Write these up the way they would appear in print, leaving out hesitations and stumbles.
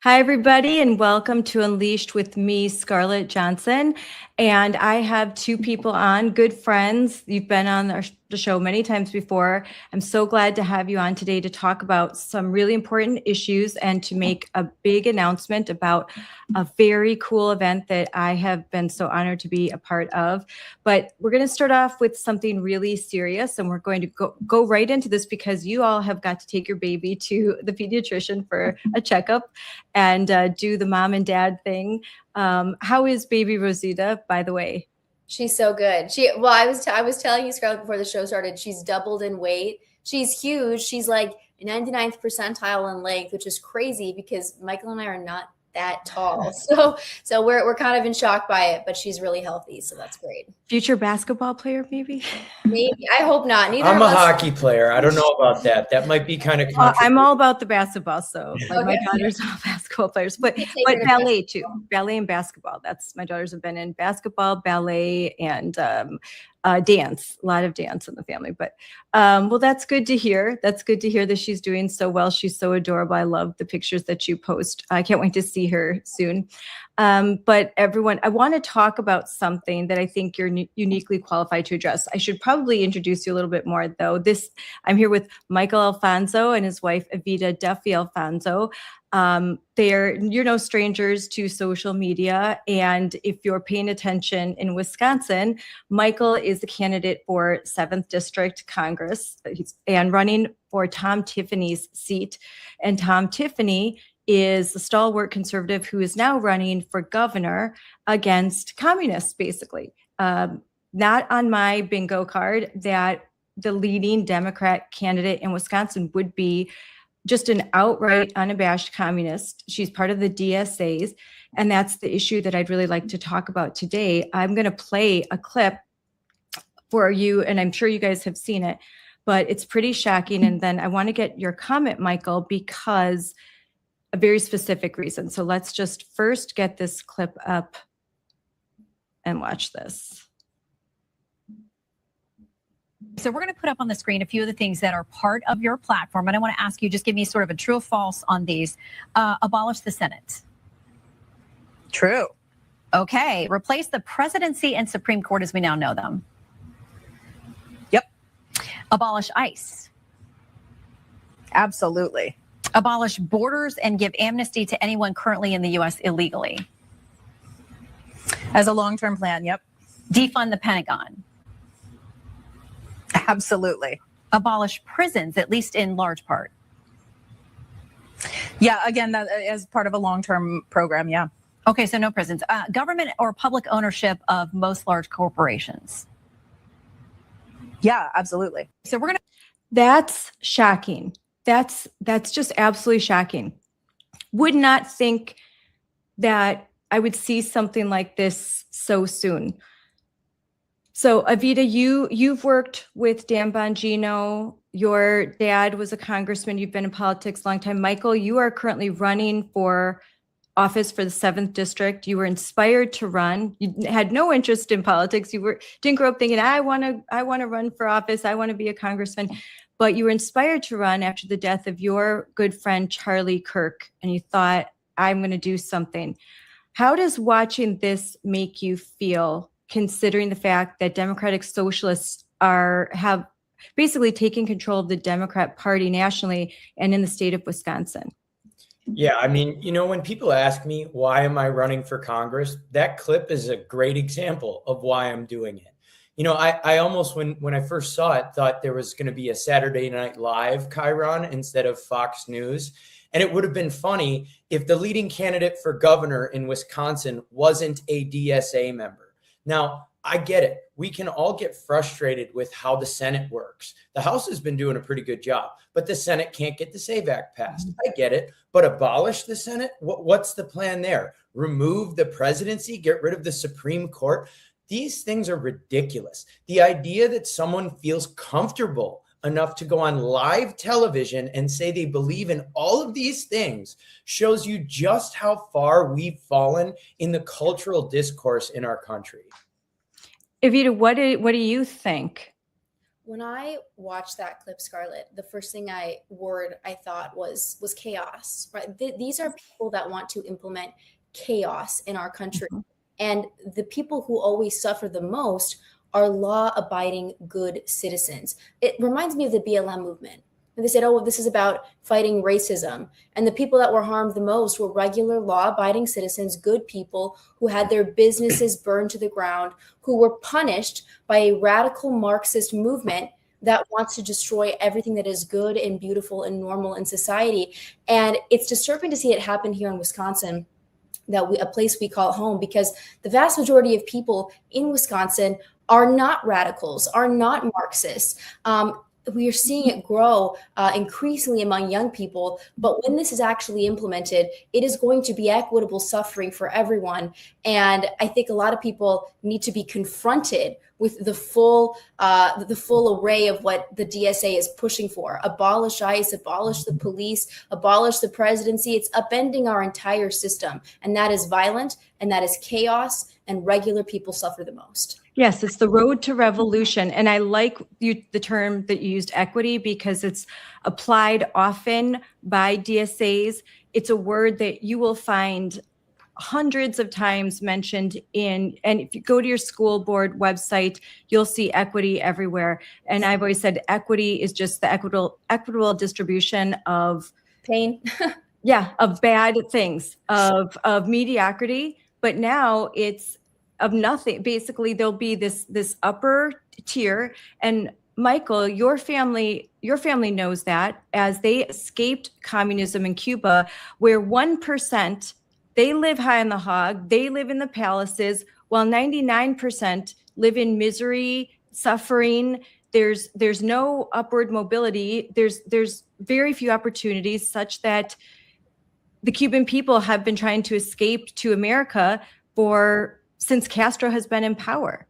Hi, everybody, and welcome to Unleashed with me, Scarlett Johnson. And I have two people on, good friends. You've been on the show many times before. I'm so glad to have you on today to talk about some really important issues and to make a big announcement about a very cool event that I have been so honored to be a part of. But we're going to start off with something really serious, and we're going to go right into this because you all have got to take your baby to the pediatrician for a checkup and do the mom and dad thing. How is baby Rosita, by the way? She's so good. I was telling you, Scarlett, before the show started, she's doubled in weight. She's huge. She's like 99th percentile in length, which is crazy because Michael and I are not that tall. So we're kind of in shock by it, but she's really healthy, so that's great. Future basketball player, maybe? Maybe. I hope not. Neither I'm of a us. hockey player. I don't know about that. That might be kind of I'm all about the basketball, so like my Okay. daughters are all basketball players, but Take her to ballet too. basketball. Ballet and basketball. That's my daughters have been in basketball, ballet, and dance. A lot of dance in the family. But well, that's good to hear. That's good to hear that she's doing so well. She's so adorable. I love the pictures that you post. I can't wait to see her soon. But everyone, I want to talk about something that I think you're uniquely qualified to address. I should probably introduce you a little bit more, though. I'm here with Michael Alfonso and his wife, Evita Duffy-Alfonso. You're no strangers to social media. And if you're paying attention in Wisconsin, Michael is the candidate for 7th District Congress and running for Tom Tiffany's seat. And Tom Tiffany is the stalwart conservative who is now running for governor against communists, basically. Not on my bingo card that the leading Democrat candidate in Wisconsin would be just an outright unabashed communist. She's part of the DSAs, and that's the issue that I'd really like to talk about today. I'm going to play a clip for you, and I'm sure you guys have seen it, but it's pretty shocking. And then I want to get your comment, Michael, because a very specific reason. So let's just first get this clip up and watch this. So we're going to put up on the screen a few of the things that are part of your platform. And I want to ask you, just give me sort of a true or false on these. Abolish the Senate. True. Okay. Replace the presidency and Supreme Court as we now know them. Yep. Abolish ICE. Absolutely. Abolish borders and give amnesty to anyone currently in the U.S. illegally. As a long-term plan, yep. Defund the Pentagon. Absolutely. Abolish prisons, at least in large part. Yeah, again, that as part of a long-term program, yeah. Okay, so no prisons. Government or public ownership of most large corporations. Yeah, absolutely. So we're going to... That's shocking. That's just absolutely shocking. Would not think that I would see something like this so soon. So Evita, you've worked with Dan Bongino. Your dad was a congressman. You've been in politics a long time. Michael, you are currently running for office for the 7th District. You were inspired to run. You had no interest in politics. Didn't grow up thinking, I want to run for office. I want to be a congressman. But you were inspired to run after the death of your good friend, Charlie Kirk. And you thought, I'm going to do something. How does watching this make you feel, considering the fact that Democratic Socialists have basically taken control of the Democrat Party nationally and in the state of Wisconsin? Yeah, I mean, when people ask me, why am I running for Congress? That clip is a great example of why I'm doing it. I almost, when I first saw it, thought there was going to be a Saturday Night Live Chiron instead of Fox News. And it would have been funny if the leading candidate for governor in Wisconsin wasn't a DSA member. Now, I get it. We can all get frustrated with how the Senate works. The House has been doing a pretty good job, but the Senate can't get the SAVE Act passed. I get it. But abolish the Senate? What's the plan there? Remove the presidency? Get rid of the Supreme Court? These things are ridiculous. The idea that someone feels comfortable enough to go on live television and say they believe in all of these things shows you just how far we've fallen in the cultural discourse in our country. Evita, what do you think? When I watched that clip, Scarlett, the first thing I thought was chaos. Right? These are people that want to implement chaos in our country, and the people who always suffer the most are law-abiding, good citizens. It reminds me of the BLM movement. And they said, oh, this is about fighting racism. And the people that were harmed the most were regular law-abiding citizens, good people who had their businesses burned to the ground, who were punished by a radical Marxist movement that wants to destroy everything that is good and beautiful and normal in society. And it's disturbing to see it happen here in Wisconsin, a place we call home, because the vast majority of people in Wisconsin are not radicals, are not Marxists. We are seeing it grow increasingly among young people. But when this is actually implemented, it is going to be equitable suffering for everyone. And I think a lot of people need to be confronted with the full array of what the DSA is pushing for. Abolish ICE, abolish the police, abolish the presidency. It's upending our entire system. And that is violent, and that is chaos, and regular people suffer the most. Yes, it's the road to revolution. And I like the term that you used, equity, because it's applied often by DSAs. It's a word that you will find hundreds of times mentioned and if you go to your school board website, you'll see equity everywhere. And I've always said equity is just the equitable distribution of pain. Of bad things, of mediocrity. But now it's of nothing. Basically, there'll be this upper tier. And Michael, your family knows that, as they escaped communism in Cuba, where 1%, they live high on the hog, they live in the palaces, while 99% live in misery, suffering. There's no upward mobility. There's very few opportunities, such that the Cuban people have been trying to escape to America since Castro has been in power.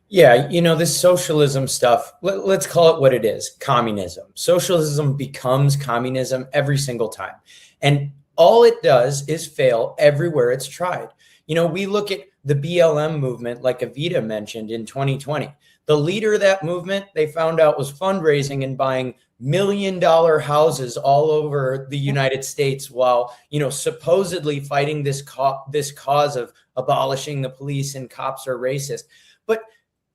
Yeah, this socialism stuff, let's call it what it is, communism. Socialism becomes communism every single time. And all it does is fail everywhere it's tried. We look at the BLM movement, like Evita mentioned, in 2020. The leader of that movement, they found out, was fundraising and buying $1 million houses all over the United States while, supposedly fighting this cause of abolishing the police and cops are racist. But,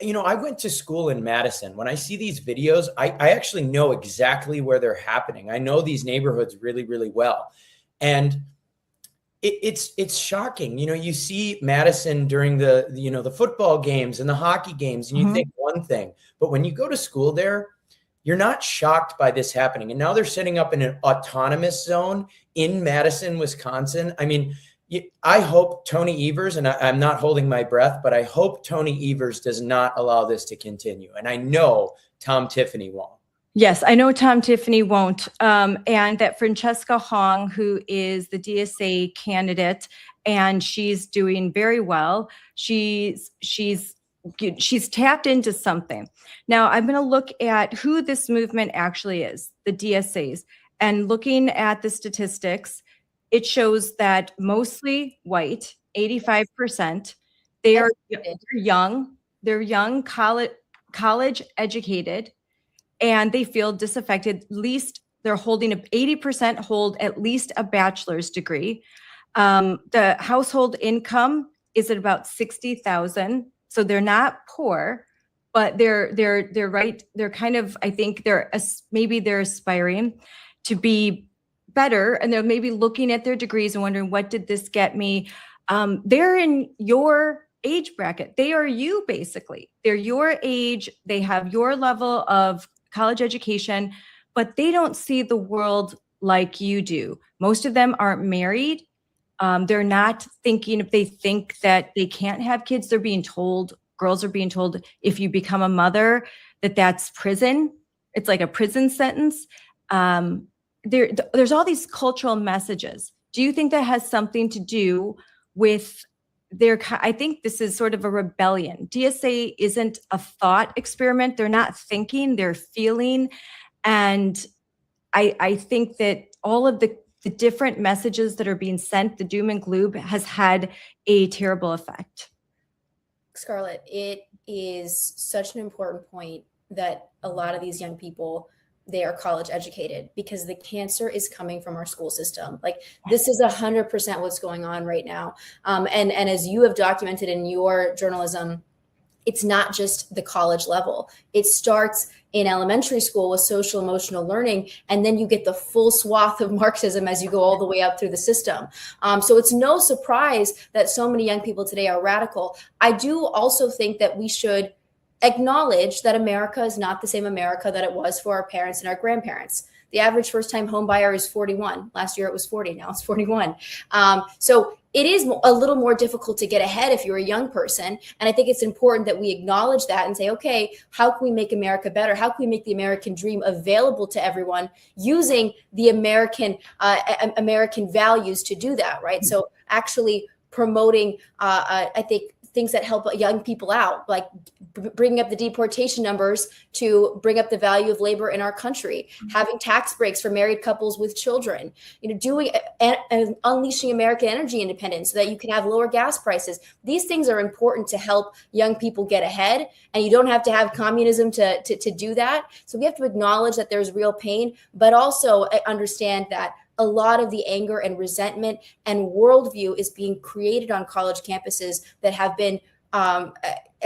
I went to school in Madison. When I see these videos, I actually know exactly where they're happening. I know these neighborhoods really, really well. And it's shocking. You see Madison during the football games and the hockey games, and you think one thing, but when you go to school there, you're not shocked by this happening. And now they're setting up in an autonomous zone in Madison, Wisconsin. I mean, I hope Tony Evers, and I'm not holding my breath, but I hope Tony Evers does not allow this to continue. And I know Tom Tiffany won't. Yes, I know Tom Tiffany won't. And that Francesca Hong, who is the DSA candidate, and she's doing very well. She's tapped into something. Now, I'm going to look at who this movement actually is, the DSAs, and looking at the statistics, it shows that mostly white, 85%. They're young, college educated, and they feel disaffected. At least they're holding 80% hold at least a bachelor's degree. The household income is at about $60,000. So they're not poor, but they're right. They're kind of, I think maybe they're aspiring to be better, and they're maybe looking at their degrees and wondering, what did this get me? They're in your age bracket. They are you, basically. They're your age. They have your level of college education, but they don't see the world like you do. Most of them aren't married. They're not thinking, if they think that they can't have kids, they're being told, girls are being told, if you become a mother, that's prison. It's like a prison sentence. There's all these cultural messages. Do you think that has something to do with I think this is sort of a rebellion. DSA isn't a thought experiment. They're not thinking, they're feeling. And I think that all of the different messages that are being sent, the doom and gloom, has had a terrible effect. Scarlett, it is such an important point that a lot of these young people, they are college educated, because the cancer is coming from our school system. Like, this is 100% what's going on right now. And as you have documented in your journalism, it's not just the college level. It starts in elementary school with social emotional learning, and then you get the full swath of Marxism as you go all the way up through the system. So it's no surprise that so many young people today are radical. I do also think that we should acknowledge that America is not the same America that it was for our parents and our grandparents. The average first-time home buyer is 41. Last year it was 40. Now it's 41. So it is a little more difficult to get ahead if you're a young person. And I think it's important that we acknowledge that and say, okay, how can we make America better? How can we make the American dream available to everyone using the American values to do that, right? So actually promoting, I think, things that help young people out, like bringing up the deportation numbers to bring up the value of labor in our country, having tax breaks for married couples with children, doing and unleashing American energy independence so that you can have lower gas prices. These things are important to help young people get ahead, and you don't have to have communism to do that. So we have to acknowledge that there's real pain, but also understand that a lot of the anger and resentment and worldview is being created on college campuses that have been, I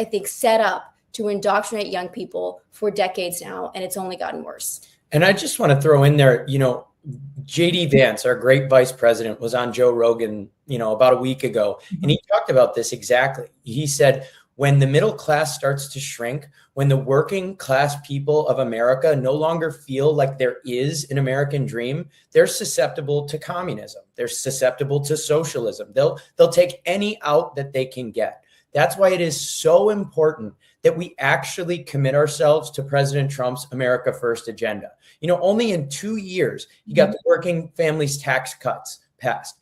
think, set up to indoctrinate young people for decades now, and it's only gotten worse. And I just want to throw in there, JD Vance, our great vice president, was on Joe Rogan, about a week ago, and he talked about this exactly. He said, when the middle class starts to shrink, when the working class people of America no longer feel like there is an American dream, they're susceptible to communism. They're susceptible to socialism. They'll take any out that they can get. That's why it is so important that we actually commit ourselves to President Trump's America First agenda. Only in 2 years, he got the working families tax cuts passed.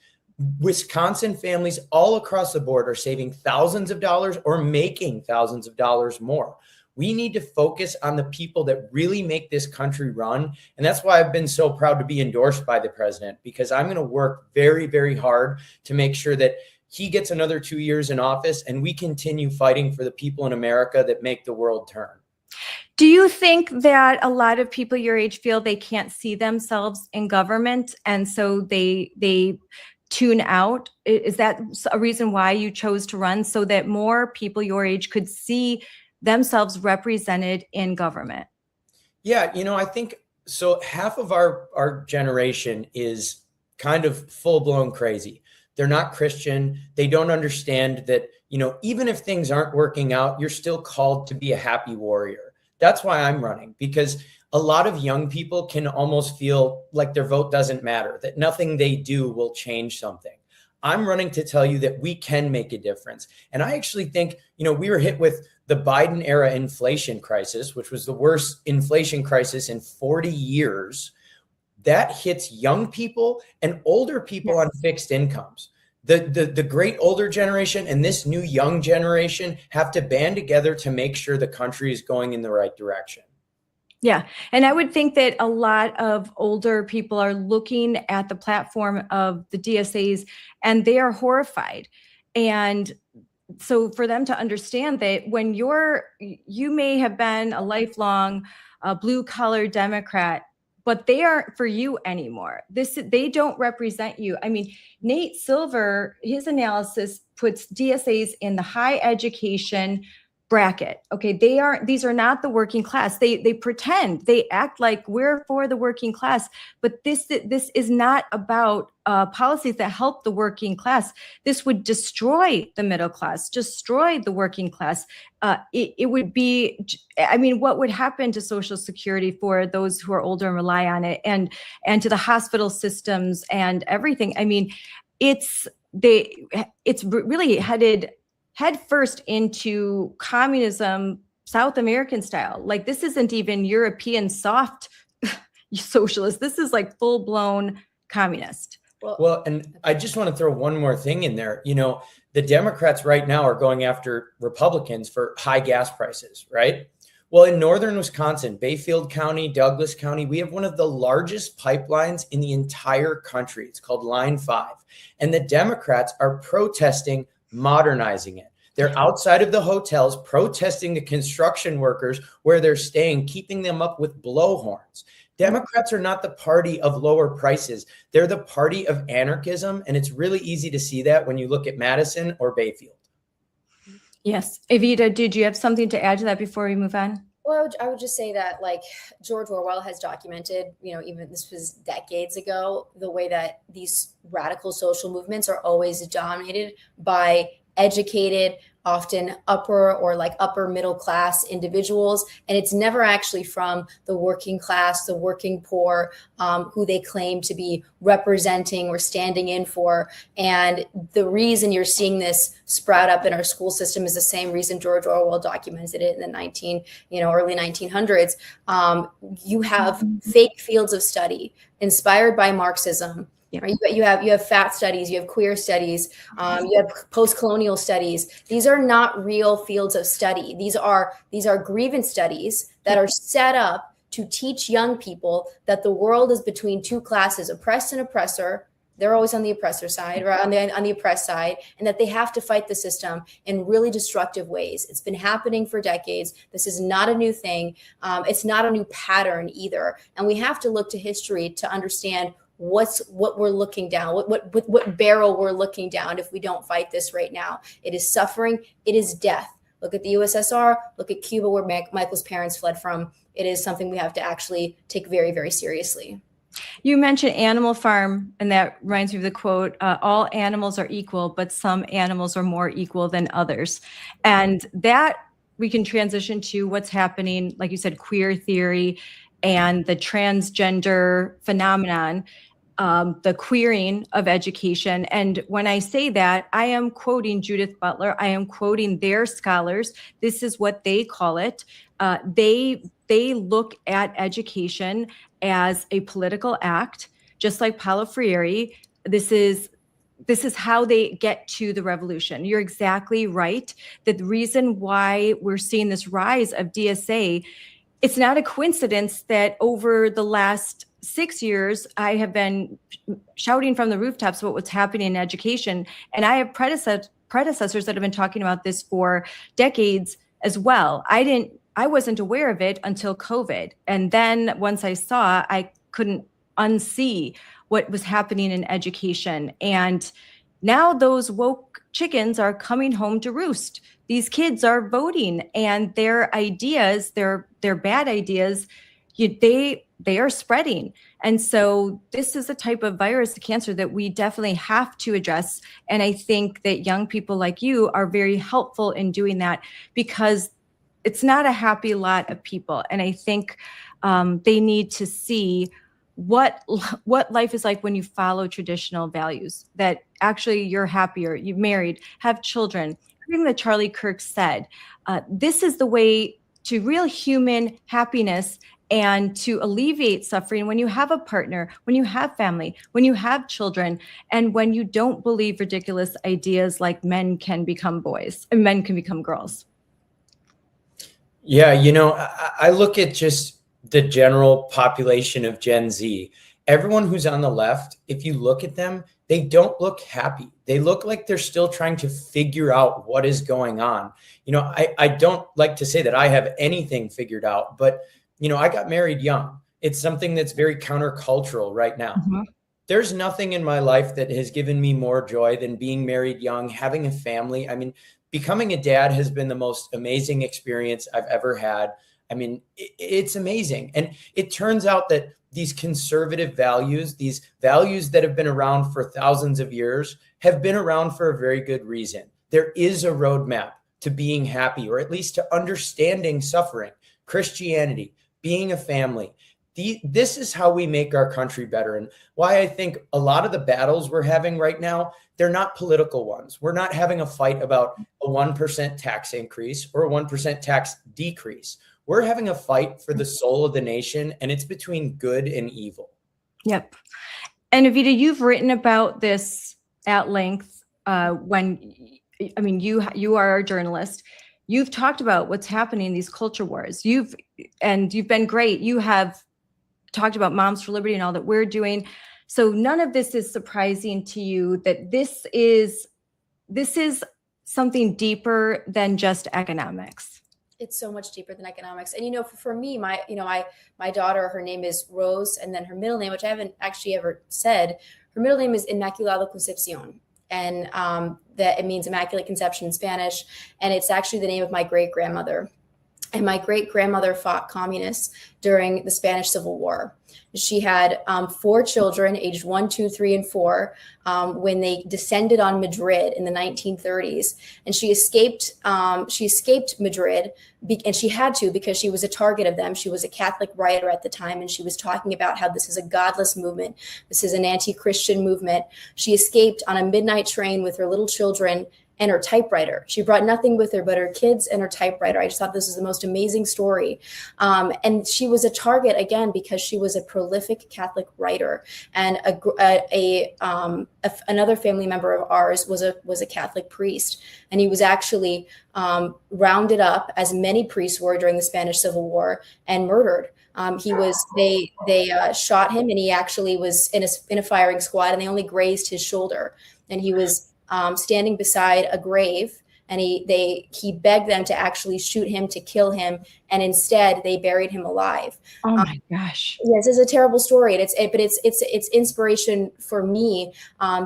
Wisconsin families all across the board are saving thousands of dollars or making thousands of dollars more. We need to focus on the people that really make this country run. And that's why I've been so proud to be endorsed by the president, because I'm going to work very, very hard to make sure that he gets another 2 years in office and we continue fighting for the people in America that make the world turn. Do you think that a lot of people your age feel they can't see themselves in government, and so they tune out? Is that a reason why you chose to run, so that more people your age could see themselves represented in government? Yeah, I think so. Half of our generation is kind of full-blown crazy. They're not Christian. They don't understand that, even if things aren't working out, you're still called to be a happy warrior. That's why I'm running, because a lot of young people can almost feel like their vote doesn't matter, that nothing they do will change something. I'm running to tell you that we can make a difference. And I actually think, we were hit with the Biden era inflation crisis, which was the worst inflation crisis in 40 years. That hits young people and older people on fixed incomes. The great older generation and this new young generation have to band together to make sure the country is going in the right direction. Yeah. And I would think that a lot of older people are looking at the platform of the DSAs and they are horrified. And so for them to understand that when you may have been a lifelong blue collar Democrat, but they aren't for you anymore. They don't represent you. I mean, Nate Silver, his analysis puts DSAs in the high education bracket. Okay, these are not the working class. They pretend, they act like we're for the working class, but this is not about policies that help the working class. This would destroy the middle class, destroy the working class. It would be, what would happen to Social Security for those who are older and rely on it, and to the hospital systems and everything? It's really headed head first into communism, South American style. Like, this isn't even European soft socialist. This is like full blown communist. Well, and I just want to throw one more thing in there. The Democrats right now are going after Republicans for high gas prices, right? Well, in northern Wisconsin, Bayfield County, Douglas County, we have one of the largest pipelines in the entire country. It's called Line 5. And the Democrats are protesting modernizing it. They're outside of the hotels protesting the construction workers where they're staying, keeping them up with blowhorns. Democrats are not the party of lower prices. They're the party of anarchism. And it's really easy to see that when you look at Madison or Bayfield. Yes. Evita, did you have something to add to that before we move on? Well, I would just say that, like, George Orwell has documented, even this was decades ago, the way that these radical social movements are always dominated by educated, often upper middle class individuals. And it's never actually from the working class, the working poor, who they claim to be representing or standing in for. And the reason you're seeing this sprout up in our school system is the same reason George Orwell documented it in the early 1900s. You have fake fields of study inspired by Marxism. Right? You have fat studies, you have queer studies, you have post-colonial studies. These are not real fields of study. These are grievance studies that are set up to teach young people that the world is between two classes, oppressed and oppressor. They're always on the oppressor side, or on the oppressed side, and that they have to fight the system in really destructive ways. It's been happening for decades. This is not a new thing. It's not a new pattern either. And we have to look to history to understand what we're looking down, what barrel we're looking down if we don't fight this right now. It is suffering. It is death. Look at the USSR. Look at Cuba, where Michael's parents fled from. It is something we have to actually take very, very seriously. You mentioned Animal Farm, and that reminds me of the quote, all animals are equal, but some animals are more equal than others. And that we can transition to what's happening, like you said, queer theory and the transgender phenomenon, the queering of education. And when I say that, I am quoting Judith Butler. I am quoting their scholars. This is what they call it. They look at education as a political act, just like Paulo Freire. This is how they get to the revolution. You're exactly right. That the reason why we're seeing this rise of DSA, it's not a coincidence that over the last 6 years, I have been shouting from the rooftops about what's happening in education. And I have predecessors that have been talking about this for decades as well. I wasn't aware of it until COVID. And then once I saw, I couldn't unsee what was happening in education. And now those woke chickens are coming home to roost. These kids are voting, and their ideas, their bad ideas, they are spreading. And so this is a type of virus, cancer, that we definitely have to address. And I think that young people like you are very helpful in doing that, because it's not a happy lot of people. And I think they need to see what life is like when you follow traditional values, that actually you're happier, you're married, have children. Everything that Charlie Kirk said, this is the way to real human happiness and to alleviate suffering when you have a partner, when you have family, when you have children, and when you don't believe ridiculous ideas like men can become boys and men can become girls. Yeah, I look at just the general population of Gen Z. Everyone who's on the left, if you look at them, they don't look happy. They look like they're still trying to figure out what is going on. I don't like to say that I have anything figured out, but I got married young. It's something that's very countercultural right now. Mm-hmm. There's nothing in my life that has given me more joy than being married young, having a family. I mean, becoming a dad has been the most amazing experience I've ever had. I mean, it's amazing. And it turns out that these conservative values, these values that have been around for thousands of years, have been around for a very good reason. There is a roadmap to being happy, or at least to understanding suffering. Christianity, being a family. This is how we make our country better. And why I think a lot of the battles we're having right now, they're not political ones. We're not having a fight about a 1% tax increase or a 1% tax decrease. We're having a fight for the soul of the nation, and it's between good and evil. Yep. And Evita, you've written about this at length. You are a journalist. You've talked about what's happening in these culture wars. You've been great. You have talked about Moms for Liberty and all that we're doing. So none of this is surprising to you, that this is something deeper than just economics? It's so much deeper than economics. And, for me, my daughter, her name is Rose, and then her middle name, which I haven't actually ever said, her middle name is Inmaculada Concepcion. And that it means Immaculate Conception in Spanish. And it's actually the name of my great-grandmother. And my great-grandmother fought communists during the Spanish Civil War. She had 4 children, aged 1, 2, 3, and 4, when they descended on Madrid in the 1930s. And she escaped. She escaped Madrid, and she had to because she was a target of them. She was a Catholic writer at the time, and she was talking about how this is a godless movement. This is an anti-Christian movement. She escaped on a midnight train with her little children and her typewriter. She brought nothing with her but her kids and her typewriter. I just thought this was the most amazing story. And she was a target, again, because she was a prolific Catholic writer. And another family member of ours was a Catholic priest. And he was actually rounded up, as many priests were during the Spanish Civil War, and murdered. They shot him, and he actually was in a firing squad, and they only grazed his shoulder. And he was standing beside a grave, and he begged them to actually shoot him, to kill him, and instead they buried him alive. Oh my gosh! Yes, it's a terrible story, but it's inspiration for me,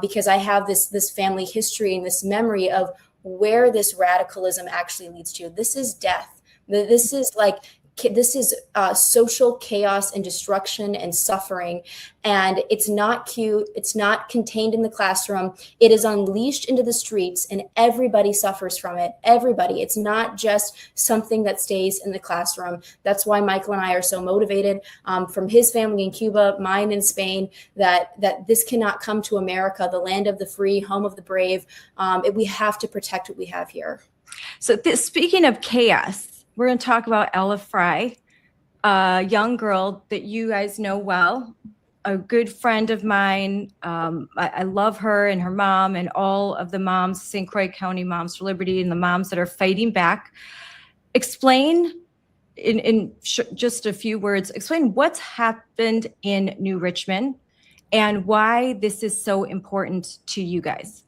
because I have this family history and this memory of where this radicalism actually leads to. This is death. This is social chaos and destruction and suffering. And it's not cute. It's not contained in the classroom. It is unleashed into the streets, and everybody suffers from it. Everybody. It's not just something that stays in the classroom. That's why Michael and I are so motivated, from his family in Cuba, mine in Spain, that this cannot come to America, the land of the free, home of the brave. We have to protect what we have here. So speaking of chaos, we're going to talk about Ella Fry, a young girl that you guys know well, a good friend of mine. I love her and her mom and all of the moms, St. Croix County Moms for Liberty, and the moms that are fighting back. Explain in just a few words, explain what's happened in New Richmond and why this is so important to you guys.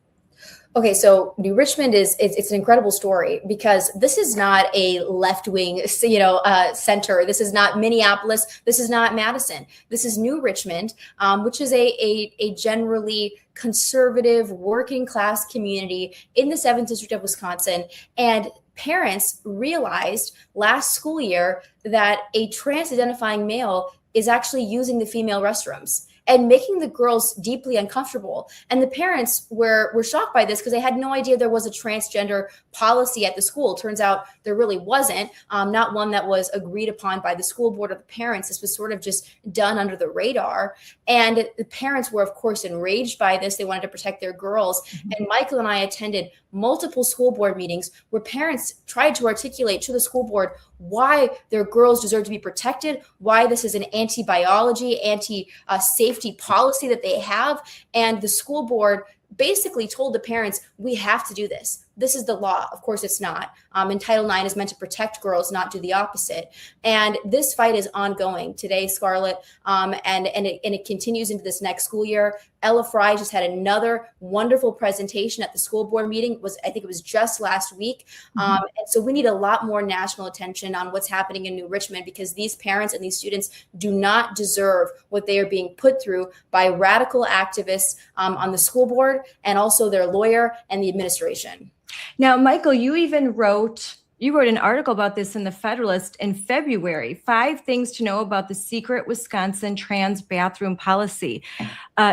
Okay, so New Richmond it's an incredible story, because this is not a left-wing, center. This is not Minneapolis. This is not Madison. This is New Richmond, which is a generally conservative, working-class community in the 7th District of Wisconsin. And parents realized last school year that a trans-identifying male is actually using the female restrooms and making the girls deeply uncomfortable. And the parents were shocked by this, because they had no idea there was a transgender policy at the school. Turns out there really wasn't, not one that was agreed upon by the school board or the parents. This was sort of just done under the radar. And the parents were, of course, enraged by this. They wanted to protect their girls. Mm-hmm. And Michael and I attended multiple school board meetings where parents tried to articulate to the school board why their girls deserve to be protected, why this is an anti-biology, anti-safety policy that they have. And the school board basically told the parents, we have to do this. This is the law. Of course, it's not. And Title IX is meant to protect girls, not do the opposite. And this fight is ongoing today, Scarlett, and it continues into this next school year. Ella Fry just had another wonderful presentation at the school board meeting. I think it was just last week. Mm-hmm. And so we need a lot more national attention on what's happening in New Richmond, because these parents and these students do not deserve what they are being put through by radical activists on the school board, and also their lawyer and the administration. Now, Michael, you wrote an article about this in the Federalist in February, 5 things to know about the secret Wisconsin trans bathroom policy.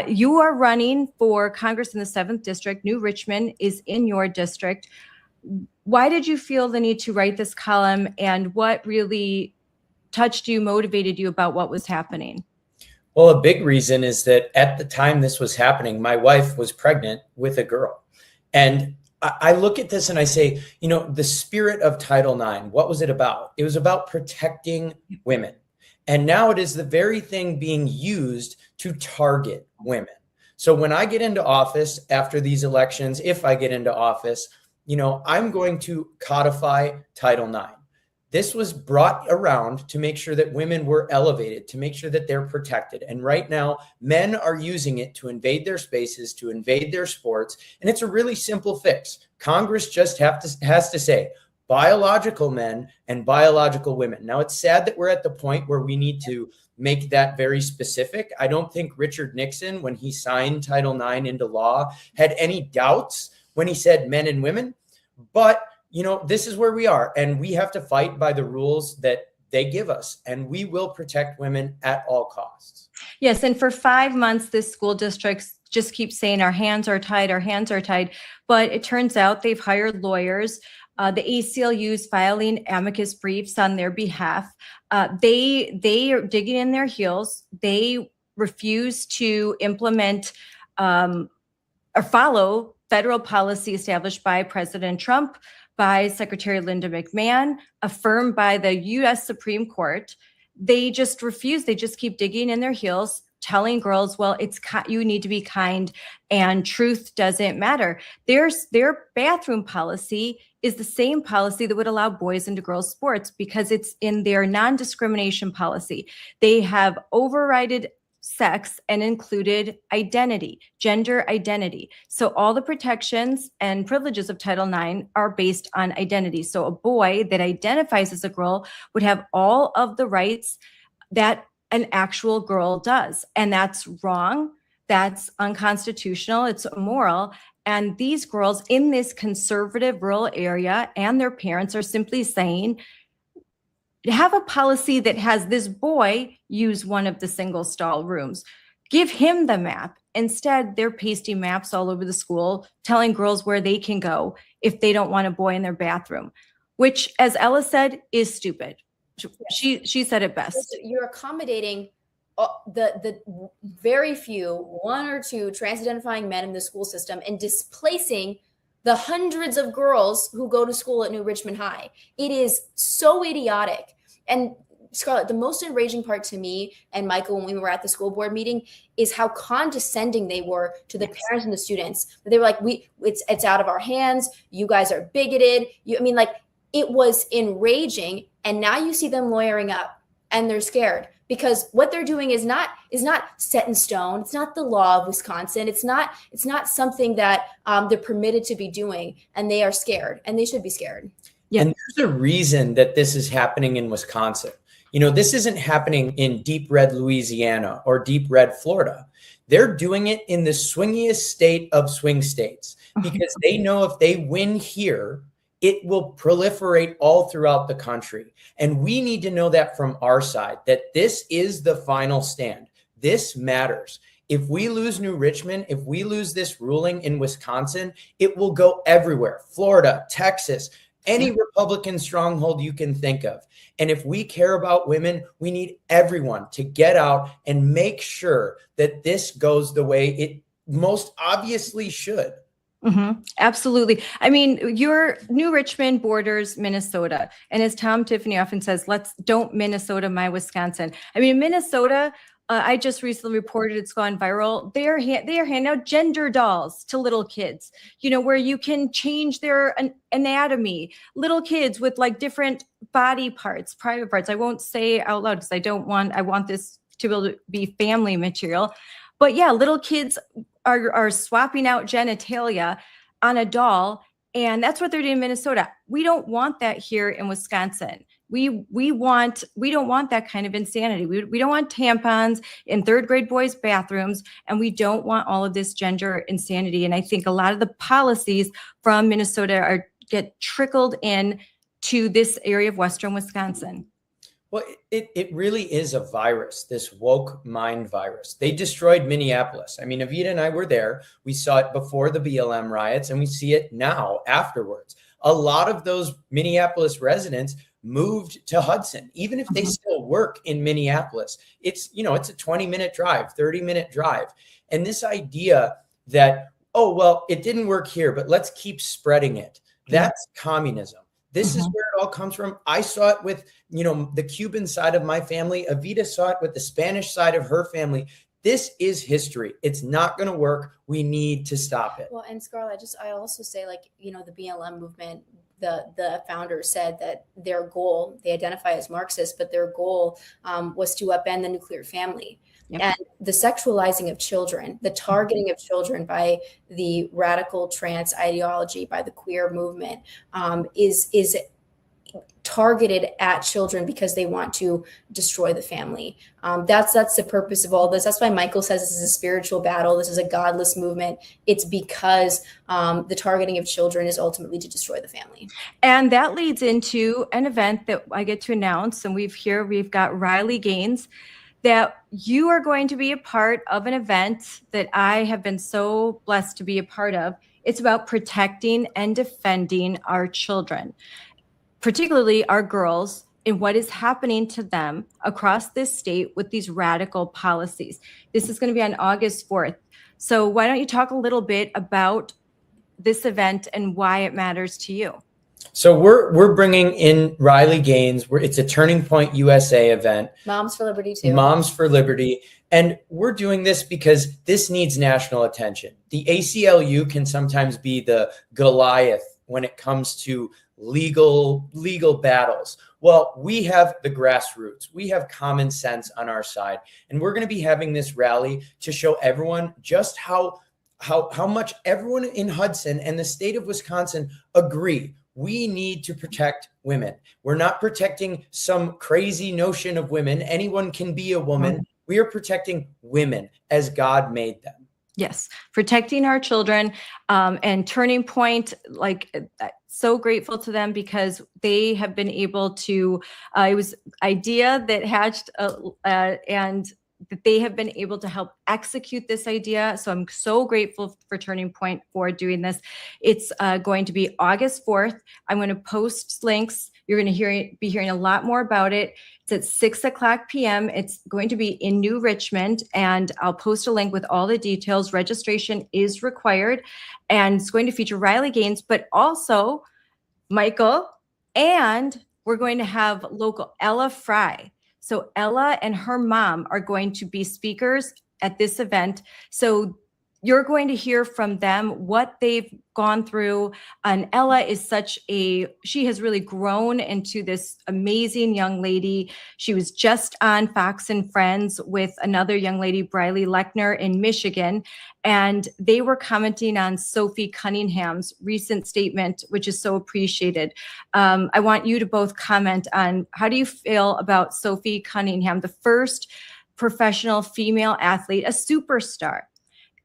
You are running for Congress in the 7th District. New Richmond is in your district. Why did you feel the need to write this column, and what really touched you, motivated you about what was happening? Well, a big reason is that at the time this was happening, my wife was pregnant with a girl. And I look at this and I say, the spirit of Title IX, what was it about? It was about protecting women. And now it is the very thing being used to target women. So when I get into office after these elections, if I get into office, I'm going to codify Title IX. This was brought around to make sure that women were elevated, to make sure that they're protected. And right now, men are using it to invade their spaces, to invade their sports. And it's a really simple fix. Congress just has to say biological men and biological women. Now, it's sad that we're at the point where we need to make that very specific. I don't think Richard Nixon, when he signed Title IX into law, had any doubts when he said men and women. But this is where we are, and we have to fight by the rules that they give us, and we will protect women at all costs. Yes, and for 5 months, this school district just keeps saying our hands are tied, our hands are tied. But it turns out they've hired lawyers. The ACLU is filing amicus briefs on their behalf. They are digging in their heels. They refuse to implement or follow federal policy established by President Trump, by Secretary Linda McMahon, affirmed by the U.S. Supreme Court. They just refuse. They just keep digging in their heels, telling girls, well, you need to be kind and truth doesn't matter. Their bathroom policy is the same policy that would allow boys into girls' sports because it's in their non-discrimination policy. They have overridden sex and included identity, gender identity. So all the protections and privileges of Title IX are based on identity. So a boy that identifies as a girl would have all of the rights that an actual girl does. And that's wrong. That's unconstitutional. It's immoral. And these girls in this conservative rural area and their parents are simply saying, have a policy that has this boy use one of the single stall rooms. Give him the map. Instead, they're pasting maps all over the school, telling girls where they can go if they don't want a boy in their bathroom, which, as Ella said, is stupid. She said it best. You're accommodating the very few, one or two trans-identifying men in the school system and displacing the hundreds of girls who go to school at New Richmond High. It is so idiotic. And Scarlett, the most enraging part to me and Michael, when we were at the school board meeting, is how condescending they were to the parents and the students. They were like, it's out of our hands. You guys are bigoted. It was enraging. And now you see them lawyering up and they're scared because what they're doing is not set in stone. It's not the law of Wisconsin. It's not something that they're permitted to be doing, and they are scared, and they should be scared. Yeah. And there's a reason that this is happening in Wisconsin. This isn't happening in deep red Louisiana or deep red Florida. They're doing it in the swingiest state of swing states because they know if they win here, it will proliferate all throughout the country. And we need to know that from our side, that this is the final stand. This matters. If we lose New Richmond, if we lose this ruling in Wisconsin, it will go everywhere. Florida, Texas, any Republican stronghold you can think of. And if we care about women, we need everyone to get out and make sure that this goes the way it most obviously should. Mm-hmm. Absolutely. Your New Richmond borders Minnesota. And as Tom Tiffany often says, don't Minnesota my Wisconsin. Minnesota, I just recently reported, it's gone viral. They are handing out gender dolls to little kids, where you can change their anatomy. Little kids with different body parts, private parts. I won't say out loud because I want this to be able to be family material. But yeah, little kids are swapping out genitalia on a doll. And that's what they're doing in Minnesota. We don't want that here in Wisconsin. We don't want that kind of insanity. We don't want tampons in third grade boys' bathrooms, and we don't want all of this gender insanity. And I think a lot of the policies from Minnesota get trickled in to this area of Western Wisconsin. Well, it really is a virus, this woke mind virus. They destroyed Minneapolis. Evita and I were there. We saw it before the BLM riots, and we see it now afterwards. A lot of those Minneapolis residents moved to Hudson, even if they still work in Minneapolis. It's a 20-minute drive, 30-minute drive. And this idea that, it didn't work here, but let's keep spreading it. That's communism. This is where it all comes from. I saw it with, the Cuban side of my family. Evita saw it with the Spanish side of her family. This is history. It's not going to work. We need to stop it. Well, and Scarlett, I also say, the BLM movement, the founders said that their goal, they identify as Marxist, but their goal was to upend the nuclear family. Yep. And the sexualizing of children, the targeting of children by the radical trans ideology, by the queer movement, is targeted at children because they want to destroy the family. That's the purpose of all this. That's why Michael says this is a spiritual battle. This is a godless movement. It's because the targeting of children is ultimately to destroy the family. And that leads into an event that I get to announce. And we've got Riley Gaines, that you are going to be a part of an event that I have been so blessed to be a part of. It's about protecting and defending our children, particularly our girls, and what is happening to them across this state with these radical policies. This is going to be on August 4th. So why don't you talk a little bit about this event and why it matters to you? So we're bringing in Riley Gaines. It's a Turning Point USA event. Moms for Liberty too. Moms for Liberty. And we're doing this because this needs national attention. The ACLU can sometimes be the Goliath when it comes to legal battles. Well, we have the grassroots. We have common sense on our side. And we're going to be having this rally to show everyone just how much everyone in Hudson and the state of Wisconsin agree. We need to protect women. We're not protecting some crazy notion of women. Anyone can be a woman. We are protecting women as God made them. Yes, protecting our children, and Turning Point, so grateful to them because they have been able to, it was idea that hatched and that they have been able to help execute this idea. So I'm so grateful for Turning Point for doing this. It's going to be August 4th. I'm going to post links. You're going to be hearing a lot more about it. It's at 6:00 p.m. It's going to be in New Richmond, and I'll post a link with all the details. Registration is required, and it's going to feature Riley Gaines, but also Michael, and we're going to have local Ella Fry. So Ella and her mom are going to be speakers at this event. So you're going to hear from them what they've gone through. And Ella is she has really grown into this amazing young lady. She was just on Fox and Friends with another young lady, Briley Lechner in Michigan. And they were commenting on Sophie Cunningham's recent statement, which is so appreciated. I want you to both comment on, how do you feel about Sophie Cunningham, the first professional female athlete, a superstar?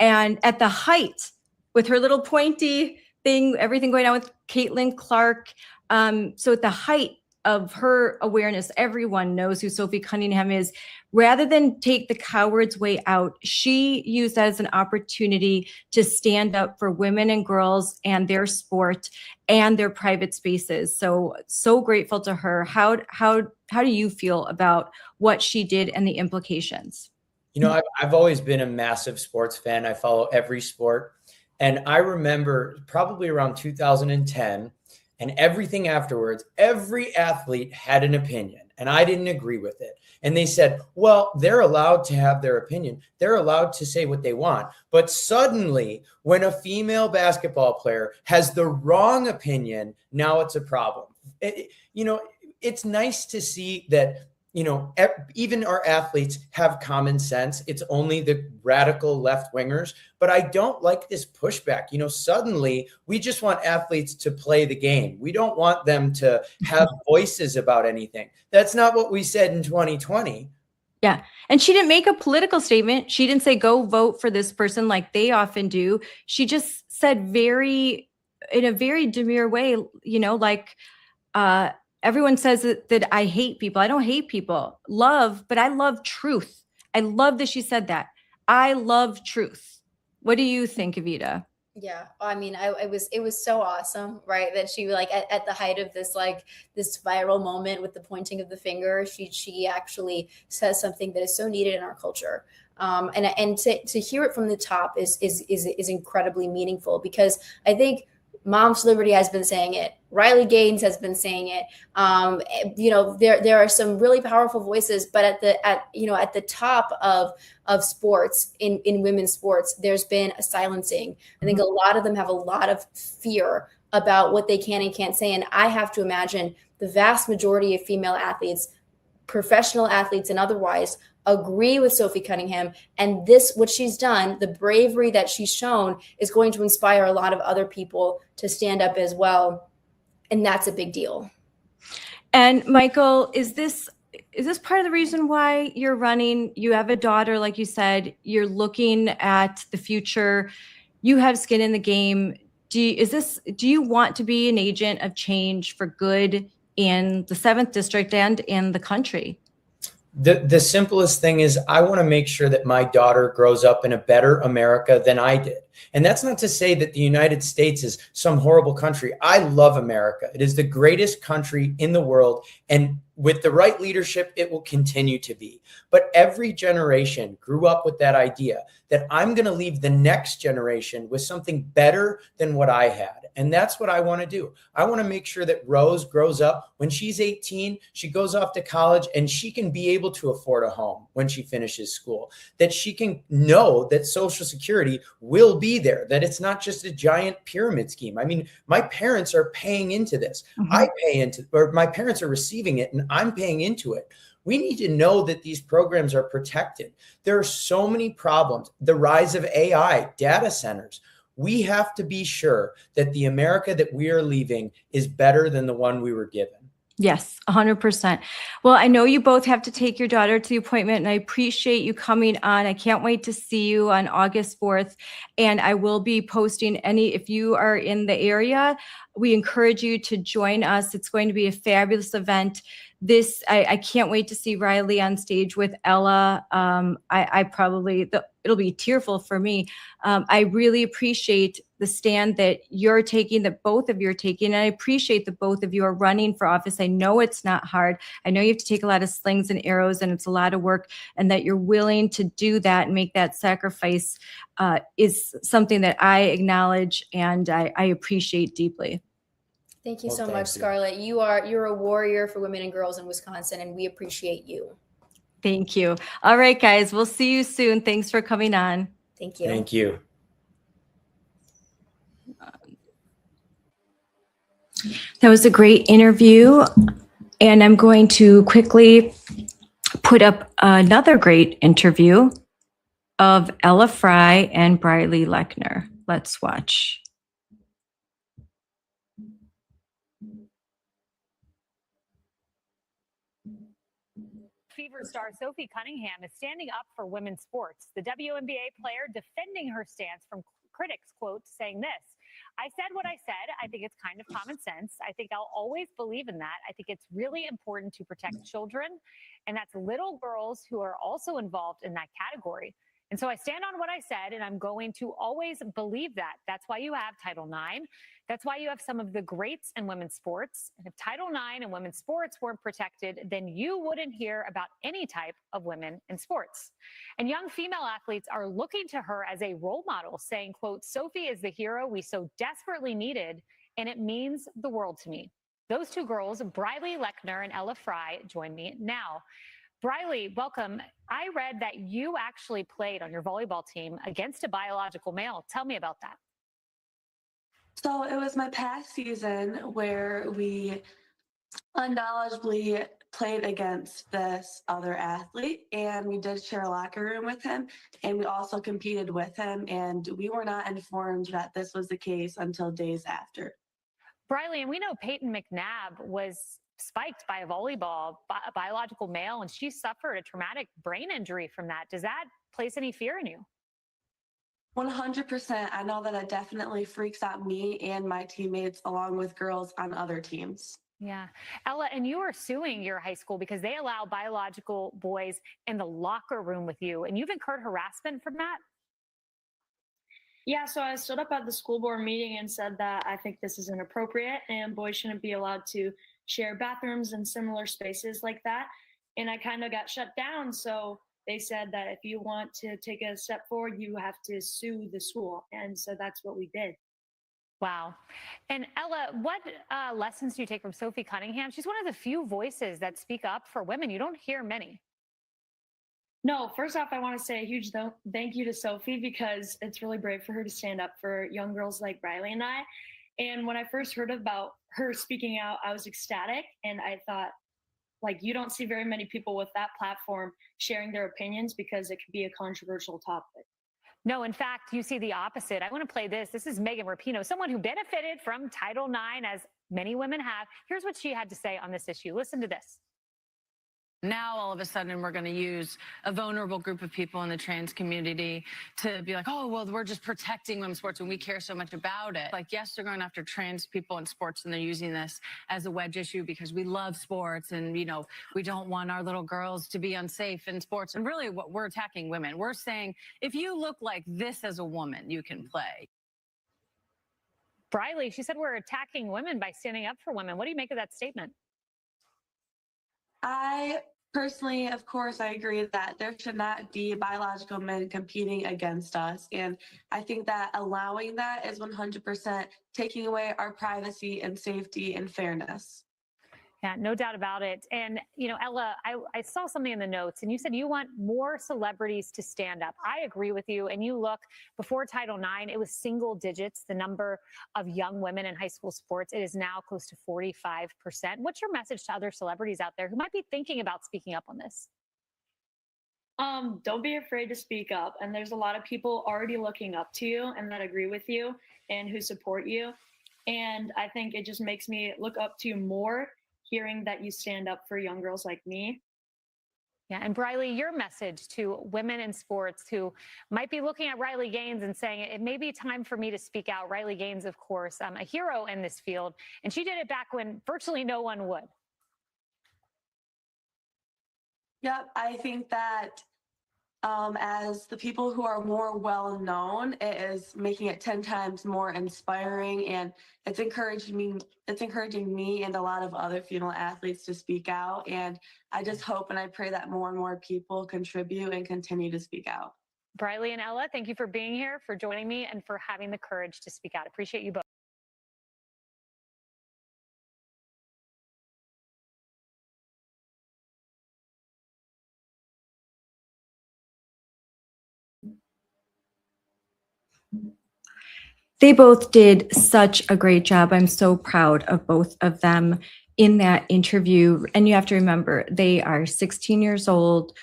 And at the height, with her little pointy thing, everything going on with Caitlin Clark. So at the height of her awareness, everyone knows who Sophie Cunningham is. Rather than take the coward's way out, she used that as an opportunity to stand up for women and girls and their sport and their private spaces. So grateful to her. How do you feel about what she did and the implications? You know, I've always been a massive sports fan. I follow every sport. And I remember probably around 2010 and everything afterwards, every athlete had an opinion and I didn't agree with it. And they said, well, they're allowed to have their opinion. They're allowed to say what they want. But suddenly, when a female basketball player has the wrong opinion, now it's a problem. It's nice to see that, even our athletes have common sense. It's only the radical left wingers, but I don't like this pushback. Suddenly we just want athletes to play the game. We don't want them to have voices about anything. That's not what we said in 2020. Yeah. And she didn't make a political statement. She didn't say, go vote for this person like they often do. She just said in a very demure way, everyone says that I hate people. I don't hate people. But I love truth. I love that she said that. I love truth. What do you think, Evita? Yeah, I mean, it was so awesome, right? That she at the height of this this viral moment with the pointing of the finger, she actually says something that is so needed in our culture. And to hear it from the top is incredibly meaningful, because I think Moms for Liberty has been saying it. Riley Gaines has been saying it. There are some really powerful voices, but at the top of sports, in women's sports, there's been a silencing. I think a lot of them have a lot of fear about what they can and can't say. And I have to imagine the vast majority of female athletes, professional athletes and otherwise, agree with Sophie Cunningham. And this, what she's done, the bravery that she's shown, is going to inspire a lot of other people to stand up as well. And that's a big deal. And Michael, is this part of the reason why you're running? You have a daughter, like you said, you're looking at the future, you have skin in the game. Do you want to be an agent of change for good in the 7th district and in the country? The simplest thing is I want to make sure that my daughter grows up in a better America than I did. And that's not to say that the United States is some horrible country. I love America. It is the greatest country in the world. And with the right leadership, it will continue to be. But every generation grew up with that idea that I'm going to leave the next generation with something better than what I had. And that's what I want to do. I want to make sure that Rose grows up. When she's 18, she goes off to college and she can be able to afford a home when she finishes school, that she can know that Social Security will be there, that it's not just a giant pyramid scheme. I mean, my parents are paying into this. I pay into, or my parents are receiving it and I'm paying into it. We need to know that these programs are protected. There are so many problems. The rise of AI, data centers. We have to be sure that the America that we are leaving is better than the one we were given. Yes, 100%. Well, I know you both have to take your daughter to the appointment, and I appreciate you coming on. I can't wait to see you on August 4th. And I will be posting if you are in the area, we encourage you to join us. It's going to be a fabulous event. I can't wait to see Riley on stage with Ella. It'll be tearful for me. I really appreciate the stand that you're taking, that both of you are taking. And I appreciate that both of you are running for office. I know it's not hard. I know you have to take a lot of slings and arrows and it's a lot of work, and that you're willing to do that and make that sacrifice is something that I acknowledge and I appreciate deeply. Thank you so much, Scarlett. You're a warrior for women and girls in Wisconsin, and we appreciate you. Thank you. All right, guys, we'll see you soon. Thanks for coming on. Thank you. Thank you. That was a great interview. And I'm going to quickly put up another great interview of Ella Fry and Briley Lechner. Let's watch. Fever star Sophie Cunningham is standing up for women's sports. The WNBA player defending her stance from critics, quote, saying this: "I said what I said. I think it's kind of common sense. I think I'll always believe in that. I think it's really important to protect children, and that's little girls who are also involved in that category. And so I stand on what I said, and I'm going to always believe that. That's why you have Title IX. That's why you have some of the greats in women's sports. And if Title IX and women's sports weren't protected, then you wouldn't hear about any type of women in sports." And young female athletes are looking to her as a role model, saying, quote, "Sophie is the hero we so desperately needed, and it means the world to me." Those two girls, Briley Lechner and Ella Fry, join me now. Briley, welcome. I read that you actually played on your volleyball team against a biological male. Tell me about that. So it was my past season where we unknowledgeably played against this other athlete, and we did share a locker room with him, and we also competed with him, and we were not informed that this was the case until days after. Briley, and we know Peyton McNabb was spiked by a biological male, and she suffered a traumatic brain injury from that. Does that place any fear in you? 100%. I know that it definitely freaks out me and my teammates along with girls on other teams. Yeah. Ella, and you are suing your high school because they allow biological boys in the locker room with you, and you've incurred harassment from that? Yeah, so I stood up at the school board meeting and said that I think this is inappropriate and boys shouldn't be allowed to share bathrooms and similar spaces like that. And I kind of got shut down. So they said that if you want to take a step forward, you have to sue the school. And so that's what we did. Wow. And Ella, what lessons do you take from Sophie Cunningham? She's one of the few voices that speak up for women. You don't hear many. No, first off, I want to say a huge thank you to Sophie, because it's really brave for her to stand up for young girls like Riley and I. And when I first heard about her speaking out, I was ecstatic. And I thought, like, you don't see very many people with that platform sharing their opinions because it could be a controversial topic. No, in fact, you see the opposite. I want to play this. This is Megan Rapinoe, someone who benefited from Title IX, as many women have. Here's what she had to say on this issue. Listen to this. Now, all of a sudden, we're going to use a vulnerable group of people in the trans community to be like, oh, well, we're just protecting women's sports and we care so much about it. Like, yes, they're going after trans people in sports and they're using this as a wedge issue because we love sports and, you know, we don't want our little girls to be unsafe in sports. And really, what we're attacking women. We're saying, if you look like this as a woman, you can play. Briley, she said we're attacking women by standing up for women. What do you make of that statement? I personally, of course, I agree that there should not be biological men competing against us. And I think that allowing that is 100% taking away our privacy and safety and fairness. Yeah, no doubt about it. And, you know, Ella, I saw something in the notes and you said you want more celebrities to stand up. I agree with you. And you look, before Title IX, it was single digits, the number of young women in high school sports. It is now close to 45%. What's your message to other celebrities out there who might be thinking about speaking up on this? Don't be afraid to speak up. And there's a lot of people already looking up to you and that agree with you and who support you. And I think it just makes me look up to you more, hearing that you stand up for young girls like me. Yeah, and Briley, your message to women in sports who might be looking at Riley Gaines and saying, it may be time for me to speak out. Riley Gaines, of course, a hero in this field, and she did it back when virtually no one would. Yep, I think that as the people who are more well known, it is making it 10 times more inspiring, and it's encouraging me and a lot of other female athletes to speak out. And I just hope and I pray that more and more people contribute and continue to speak out. Briley and Ella, thank you for being here, for joining me, and for having the courage to speak out. Appreciate you both. They both did such a great job. I'm so proud of both of them in that interview. And you have to remember, they are 16 years old.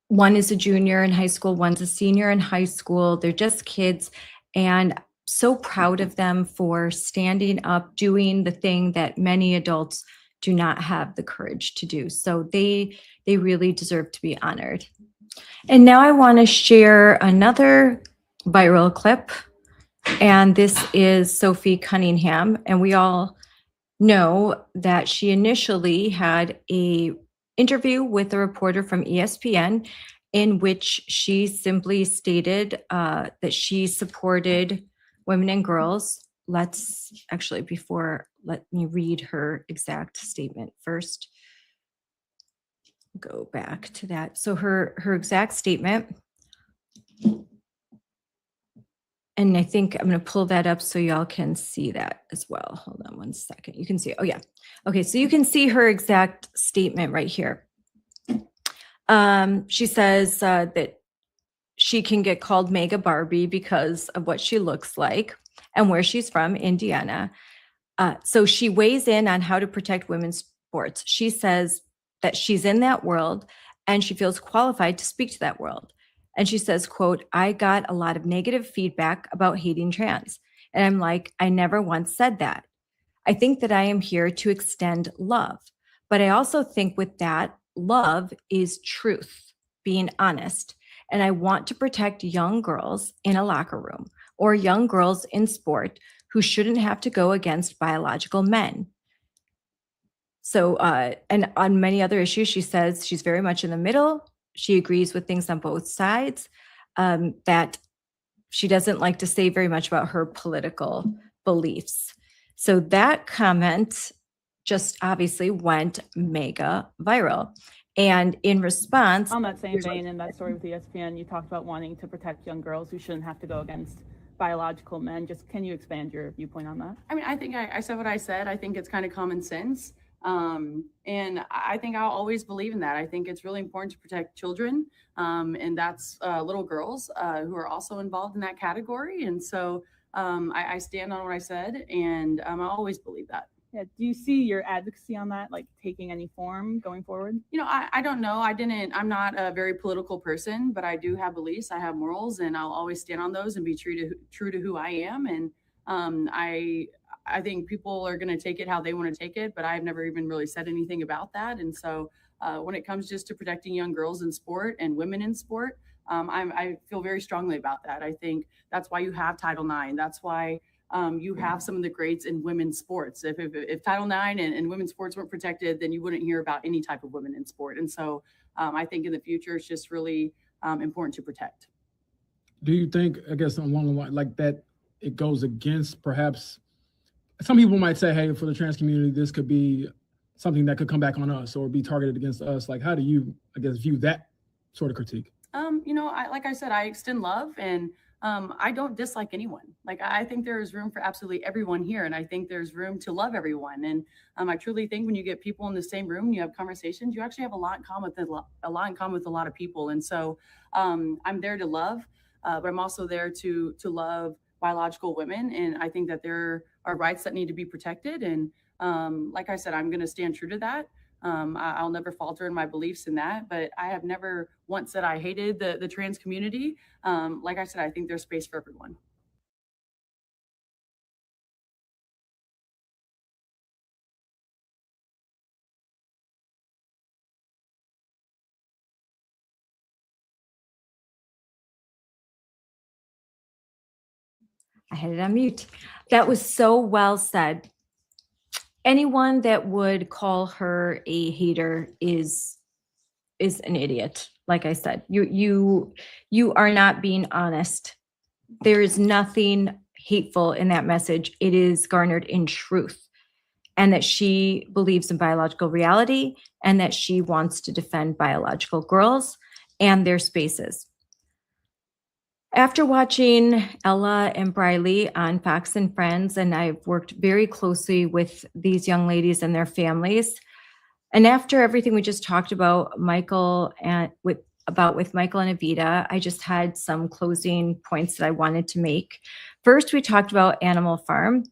One is a junior in high school, one's a senior in high school. They're just kids. And so proud of them for standing up, doing the thing that many adults do not have the courage to do. So they really deserve to be honored. And now I want to share another viral clip, and this is Sophie Cunningham, and we all know that she initially had a interview with a reporter from ESPN in which she simply stated that she supported women and girls. Let's actually, let me read her exact statement first. Go back to that. So her exact statement, and I think I'm going to pull that up so y'all can see that as well. Hold on one second. You can see, oh yeah. Okay, so you can see her exact statement right here. She says that she can get called Mega Barbie because of what she looks like and where she's from, Indiana. So she weighs in on how to protect women's sports. She says that she's in that world and she feels qualified to speak to that world. And she says, quote, I got a lot of negative feedback about hating trans. And I'm like, I never once said that. I think that I am here to extend love. But I also think with that, love is truth, being honest. And I want to protect young girls in a locker room or young girls in sport who shouldn't have to go against biological men. So, and on many other issues, she says she's very much in the middle. She agrees with things on both sides, that she doesn't like to say very much about her political beliefs. So that comment just obviously went mega viral. And in response— on that same vein, in that story with ESPN, you talked about wanting to protect young girls who shouldn't have to go against biological men. Just can you expand your viewpoint on that? I mean, I think I said what I said. I think it's kind of common sense. And I think I'll always believe in that. I think it's really important to protect children. And that's little girls who are also involved in that category. And so I stand on what I said, and I always believe that. Yeah. Do you see your advocacy on that like taking any form going forward? I don't know. I'm not a very political person, but I do have beliefs. I have morals, and I'll always stand on those and be true to who I am. And I think people are going to take it how they want to take it, but I've never even really said anything about that. And so when it comes just to protecting young girls in sport and women in sport, I feel very strongly about that. I think that's why you have Title IX. That's why you have some of the greats in women's sports. If Title IX and women's sports weren't protected, then you wouldn't hear about any type of women in sport. And so I think in the future, it's just really important to protect. Do you think, I guess, along the line like that, it goes against perhaps some people might say, hey, for the trans community, this could be something that could come back on us or be targeted against us. Like, how do you, I guess, view that sort of critique? Like I said, I extend love, and I don't dislike anyone. Like, I think there's room for absolutely everyone here. And I think there's room to love everyone. And I truly think when you get people in the same room and you have conversations, you actually have a lot in common with a lot of people. And so I'm there to love, but I'm also there to love biological women. And I think that there are rights that need to be protected. And like I said, I'm going to stand true to that. I'll never falter in my beliefs in that, but I have never once said I hated the trans community. Like I said, I think there's space for everyone. I had it on mute. That was so well said. Anyone that would call her a hater is an idiot. Like I said, you are not being honest. There is nothing hateful in that message. It is garnered in truth, and that she believes in biological reality, and that she wants to defend biological girls and their spaces. After watching Ella and Briley on Fox and Friends, and I've worked very closely with these young ladies and their families, and after everything we just talked about, with Michael and Evita, I just had some closing points that I wanted to make. First, we talked about Animal Farm,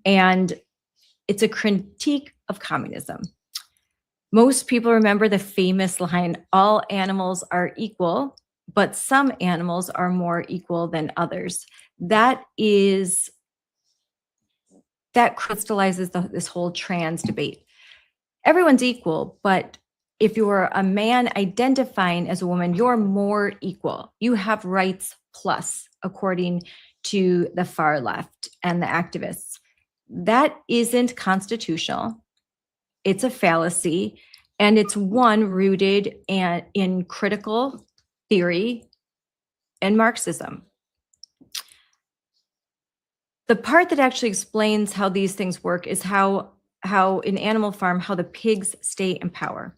and it's a critique of communism. Most people remember the famous line, "All animals are equal, but some animals are more equal than others." That crystallizes this whole trans debate. Everyone's equal, but if you're a man identifying as a woman, you're more equal. You have rights plus, according to the far left and the activists. That isn't constitutional. It's a fallacy, and it's one rooted in critical theory and Marxism. The part that actually explains how these things work is how in Animal Farm, how the pigs stay in power.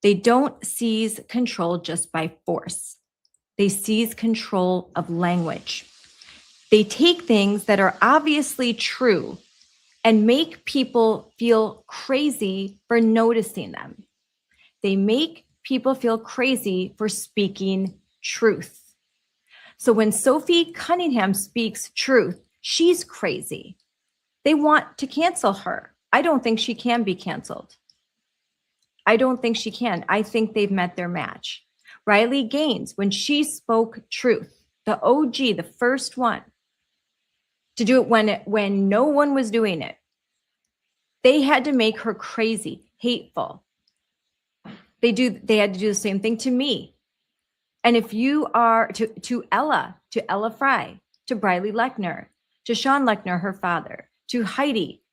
They don't seize control just by force. They seize control of language. They take things that are obviously true and make people feel crazy for noticing them. They make people feel crazy for speaking truth. So when Sophie Cunningham speaks truth, she's crazy. They want to cancel her. I don't think she can be canceled. I don't think she can. I think they've met their match. Riley Gaines, when she spoke truth, the OG, the first one to do it when no one was doing it, they had to make her crazy, hateful. They had to do the same thing to me. And if you are to Ella Fry, to Briley Lechner, to Sean Lechner, her father, to Heidi,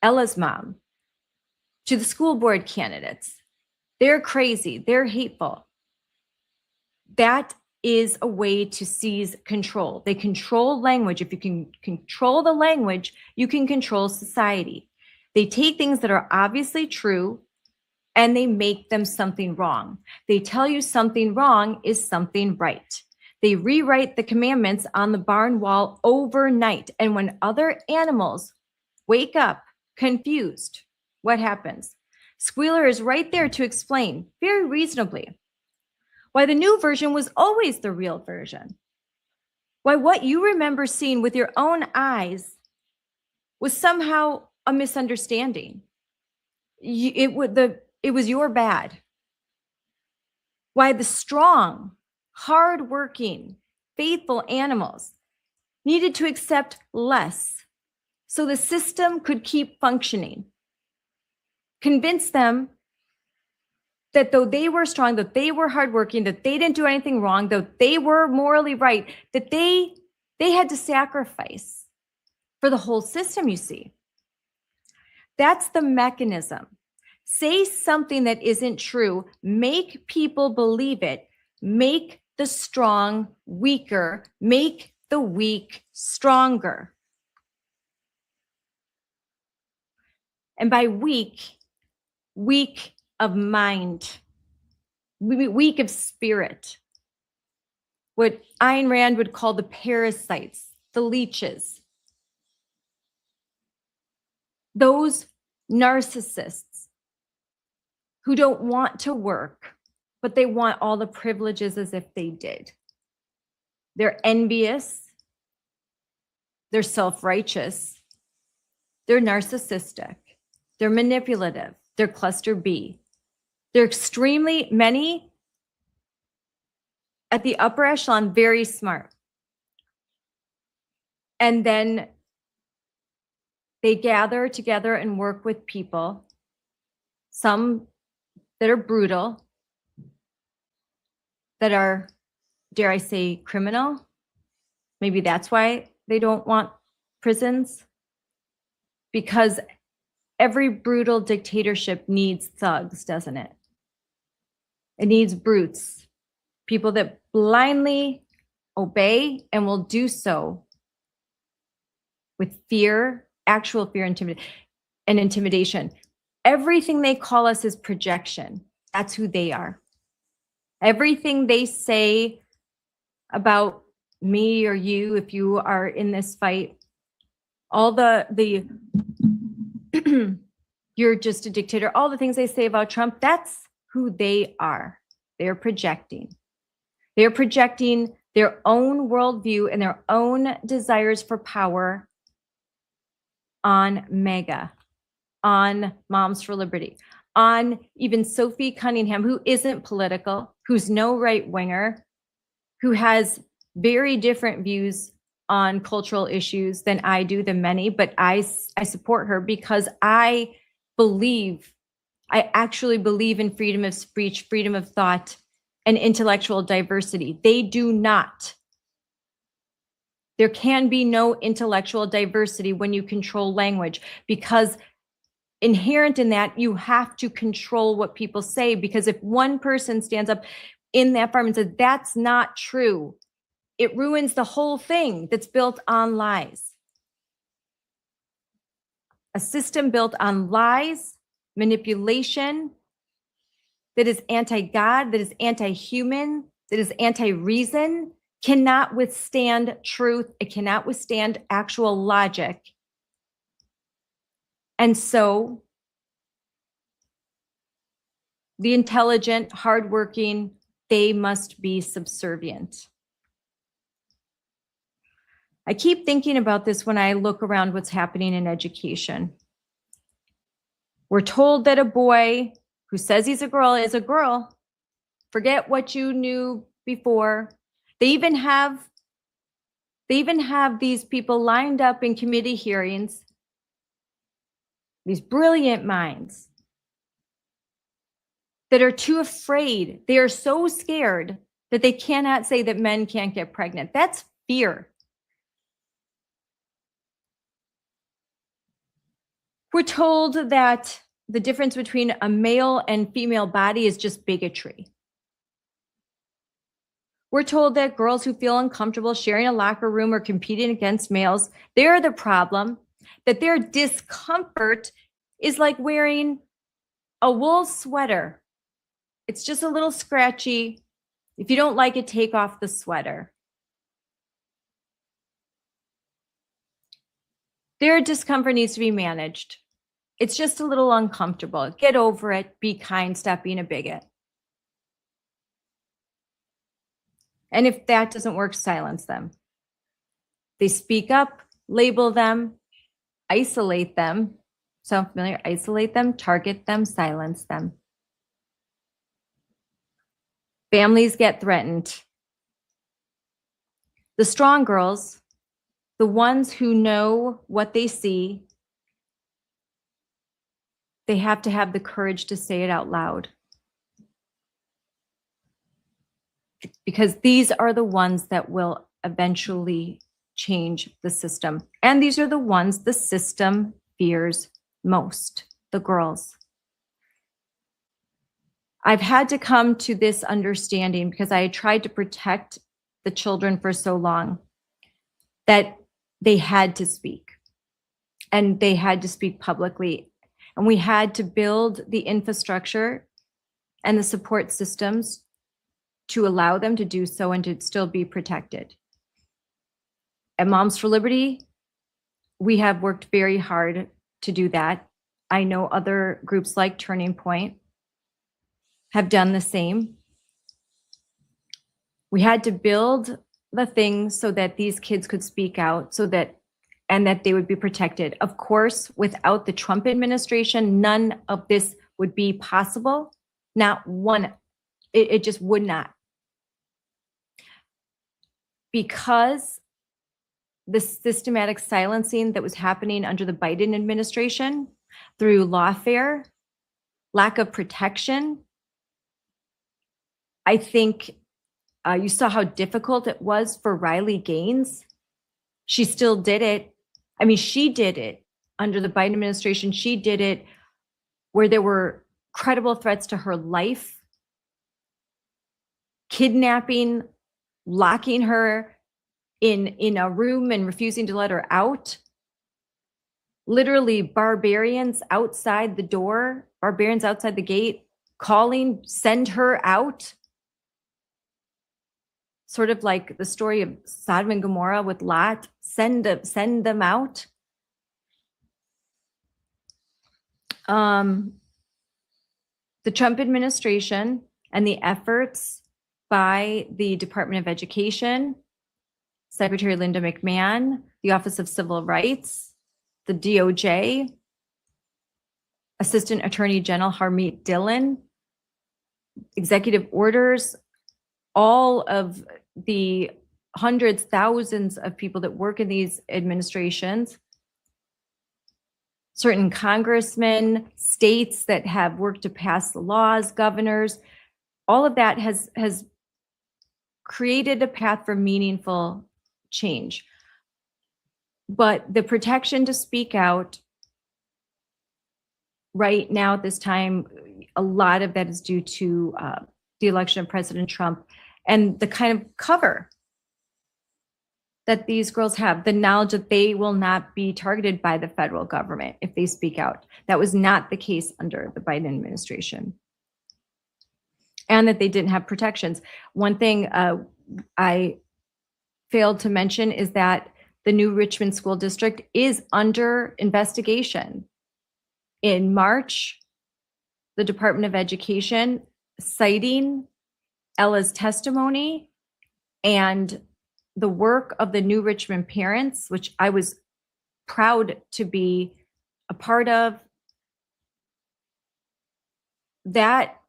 Ella's mom, to the school board candidates, they're crazy, they're hateful. That is a way to seize control. They control language. If you can control the language, you can control society. They take things that are obviously true and they make them something wrong. They tell you something wrong is something right. They rewrite the commandments on the barn wall overnight. And when other animals wake up confused, what happens? Squealer is right there to explain very reasonably why the new version was always the real version. Why what you remember seeing with your own eyes was somehow a misunderstanding. It was your bad. Why the strong, hardworking, faithful animals needed to accept less so the system could keep functioning. Convince them that though they were strong, that they were hardworking, that they didn't do anything wrong, that they were morally right, that they had to sacrifice for the whole system, you see. That's the mechanism. Say something that isn't true, make people believe it, make the strong weaker, make the weak stronger. And by weak of mind, weak of spirit, what Ayn Rand would call the parasites, the leeches, those narcissists who don't want to work, but they want all the privileges as if they did. They're envious, they're self-righteous, they're narcissistic, they're manipulative, they're cluster B. They're extremely, many at the upper echelon, very smart. And then they gather together and work with people, some that are brutal, that are, dare I say, criminal. Maybe that's why they don't want prisons, because every brutal dictatorship needs thugs, doesn't it? It needs brutes, people that blindly obey and will do so with fear, actual fear, and intimidation. Everything they call us is projection. That's who they are. Everything they say about me or you, if you are in this fight, all the you're just a dictator, all the things they say about Trump, that's who they are. They're projecting. They're projecting their own worldview and their own desires for power on MAGA, on Moms for Liberty, on even Sophie Cunningham, who isn't political, who's no right-winger, who has very different views on cultural issues than I do, than many, but I support her because I actually believe in freedom of speech, freedom of thought, and intellectual diversity. They do not. There can be no intellectual diversity when you control language, because inherent in that, you have to control what people say, because if one person stands up in that farm and says, that's not true, it ruins the whole thing that's built on lies. A system built on lies, manipulation, that is anti-God, that is anti-human, that is anti-reason, cannot withstand truth. It cannot withstand actual logic. And so the intelligent, hardworking, they must be subservient. I keep thinking about this when I look around what's happening in education. We're told that a boy who says he's a girl is a girl. Forget what you knew before. They even have these people lined up in committee hearings, these brilliant minds that are too afraid. They are so scared that they cannot say that men can't get pregnant. That's fear. We're told that the difference between a male and female body is just bigotry. We're told that girls who feel uncomfortable sharing a locker room or competing against males, they're the problem, that their discomfort is like wearing a wool sweater. It's just a little scratchy. If you don't like it, take off the sweater. Their discomfort needs to be managed. It's just a little uncomfortable. Get over it. Be kind. Stop being a bigot. And if that doesn't work, silence them. They speak up, label them, isolate them. Sound familiar? Isolate them, target them, silence them. Families get threatened. The strong girls, the ones who know what they see, they have to have the courage to say it out loud. Because these are the ones that will eventually change the system. And these are the ones the system fears most, the girls. I've had to come to this understanding because I tried to protect the children for so long that they had to speak, and they had to speak publicly. And we had to build the infrastructure and the support systems to allow them to do so and to still be protected. At Moms for Liberty, we have worked very hard to do that. I know other groups like Turning Point have done the same. We had to build the things so that these kids could speak out, and that they would be protected. Of course, without the Trump administration, none of this would be possible. Not one, it just would not. Because the systematic silencing that was happening under the Biden administration through lawfare, lack of protection, I think you saw how difficult it was for Riley Gaines. She still did it. I mean, she did it under the Biden administration. She did it where there were credible threats to her life, kidnapping, locking her in a room and refusing to let her out. Literally barbarians outside the door, barbarians outside the gate, calling, send her out. Sort of like the story of Sodom and Gomorrah with Lot, send them out. The Trump administration and the efforts by the Department of Education, Secretary Linda McMahon, the Office of Civil Rights, the DOJ, Assistant Attorney General Harmeet Dillon, executive orders, all of the hundreds, thousands of people that work in these administrations, certain congressmen, states that have worked to pass the laws, governors, all of that has created a path for meaningful change. But the protection to speak out right now at this time, a lot of that is due to the election of President Trump and the kind of cover that these girls have, the knowledge that they will not be targeted by the federal government if they speak out. That was not the case under the Biden administration. And that they didn't have protections. One thing I failed to mention is that the new Richmond School District is under investigation. In March, the Department of Education, citing Ella's testimony and the work of the New Richmond parents, which I was proud to be a part of, that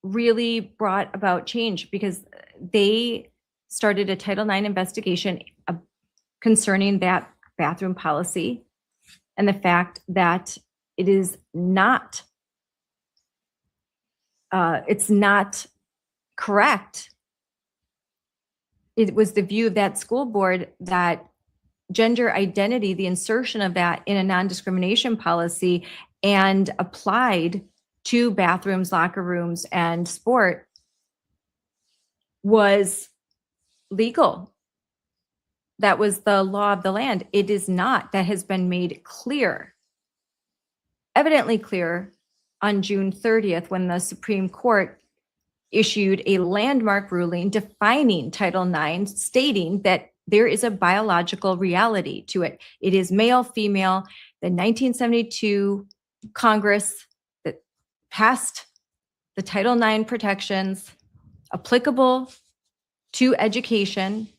really brought about change because they started a Title IX investigation concerning that bathroom policy and the fact that it is not, it's not correct. It was the view of that school board that gender identity, the insertion of that in a non-discrimination policy and applied to bathrooms, locker rooms, and sport was legal. That was the law of the land. It is not. That has been made clear, evidently clear, on June 30th when the Supreme Court issued a landmark ruling defining Title IX, stating that there is a biological reality to it. It is male, female. The 1972 Congress that passed the Title IX protections applicable to education,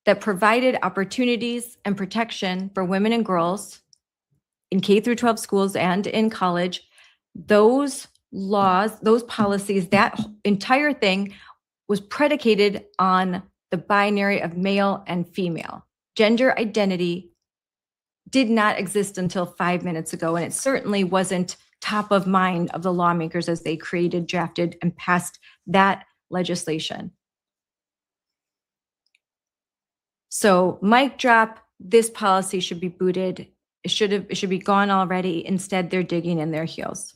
that provided opportunities and protection for women and girls in K through 12 schools and in college, those laws, those policies, that entire thing was predicated on the binary of male and female. Gender identity did not exist until 5 minutes ago, and it certainly wasn't top of mind of the lawmakers as they created, drafted, and passed that legislation. So mic drop, this policy should be booted. It should be gone already. Instead, they're digging in their heels.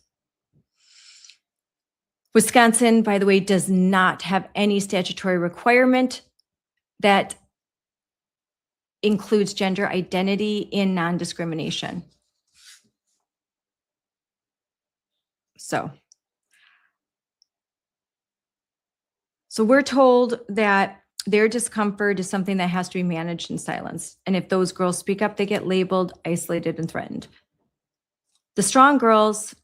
Wisconsin, by the way, does not have any statutory requirement that includes gender identity in non-discrimination. So we're told that their discomfort is something that has to be managed in silence. And if those girls speak up, they get labeled, isolated, and threatened. The strong girls,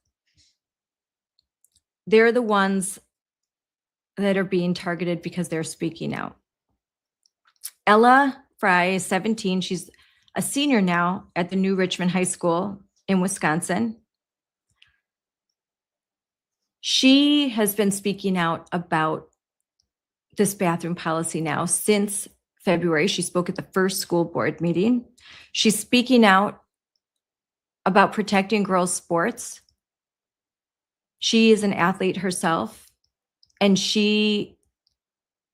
they're the ones that are being targeted because they're speaking out. Ella Fry is 17. She's a senior now at the New Richmond High School in Wisconsin. She has been speaking out about this bathroom policy now since February. She spoke at the first school board meeting. She's speaking out about protecting girls' sports. She is an athlete herself, and she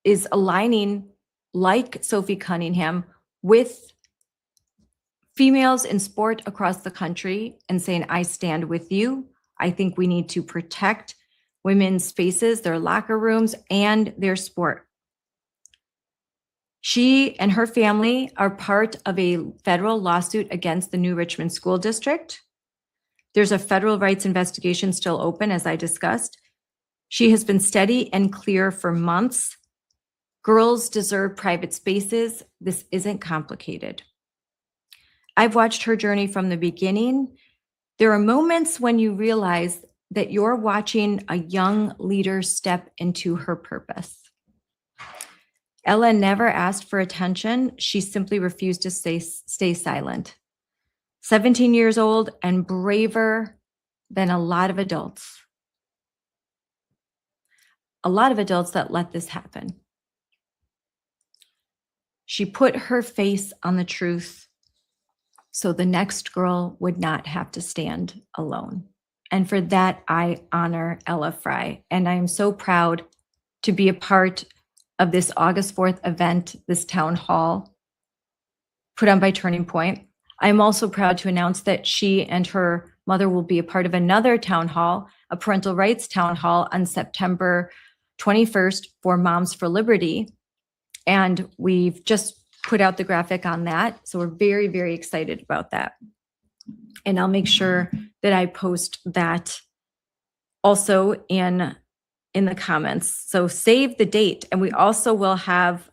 is aligning, like Sophie Cunningham, with females in sport across the country and saying, I stand with you. I think we need to protect women's spaces, their locker rooms, and their sport. She and her family are part of a federal lawsuit against the New Richmond School District. There's a federal rights investigation still open, as I discussed. She has been steady and clear for months. Girls deserve private spaces. This isn't complicated. I've watched her journey from the beginning. There are moments when you realize that you're watching a young leader step into her purpose. Ella never asked for attention. She simply refused to stay silent. 17 years old and braver than a lot of adults. A lot of adults that let this happen. She put her face on the truth so the next girl would not have to stand alone. And for that, I honor Ella Fry. And I am so proud to be a part of this August 4th event, this town hall put on by Turning Point. I'm also proud to announce that she and her mother will be a part of another town hall, a parental rights town hall on September 21st for Moms for Liberty. And we've just put out the graphic on that. So we're very, very excited about that. And I'll make sure that I post that also in the comments. So save the date. And we also will have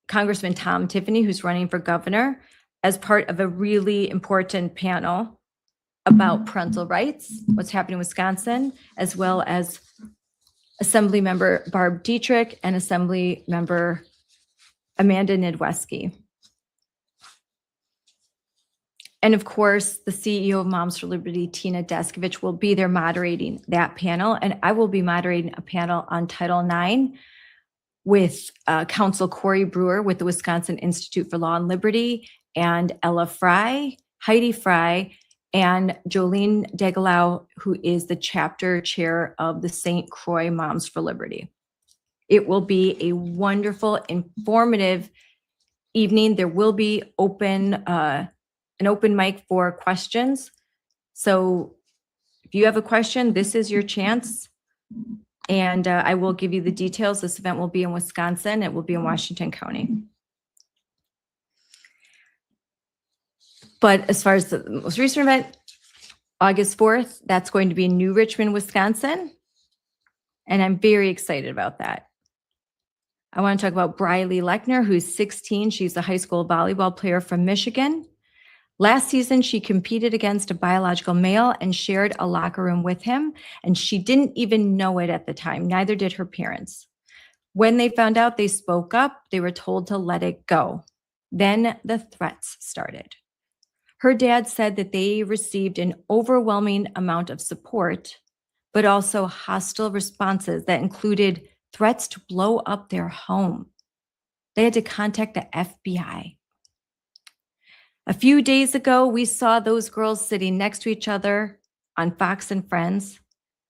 Congressman Tom Tiffany, who's running for governor, as part of a really important panel about parental rights, what's happening in Wisconsin, as well as Assembly Member Barb Dietrich and Assembly Member Amanda Nidweski. And of course, the CEO of Moms for Liberty, Tina Deskovich, will be there moderating that panel. And I will be moderating a panel on Title IX with Counsel Corey Brewer with the Wisconsin Institute for Law and Liberty, and Ella Fry, Heidi Fry, and Jolene Degelau, who is the chapter chair of the St. Croix Moms for Liberty. It will be a wonderful, informative evening. There will be an open mic for questions. So if you have a question, this is your chance. And I will give you the details. This event will be in Wisconsin. It will be in Washington County. But as far as the most recent event, August 4th, that's going to be in New Richmond, Wisconsin. And I'm very excited about that. I want to talk about Briley Lechner, who's 16. She's a high school volleyball player from Michigan. Last season, she competed against a biological male and shared a locker room with him, and she didn't even know it at the time. Neither did her parents. When they found out, they spoke up. They were told to let it go. Then the threats started. Her dad said that they received an overwhelming amount of support, but also hostile responses that included threats to blow up their home. They had to contact the FBI. A few days ago, we saw those girls sitting next to each other on Fox and Friends.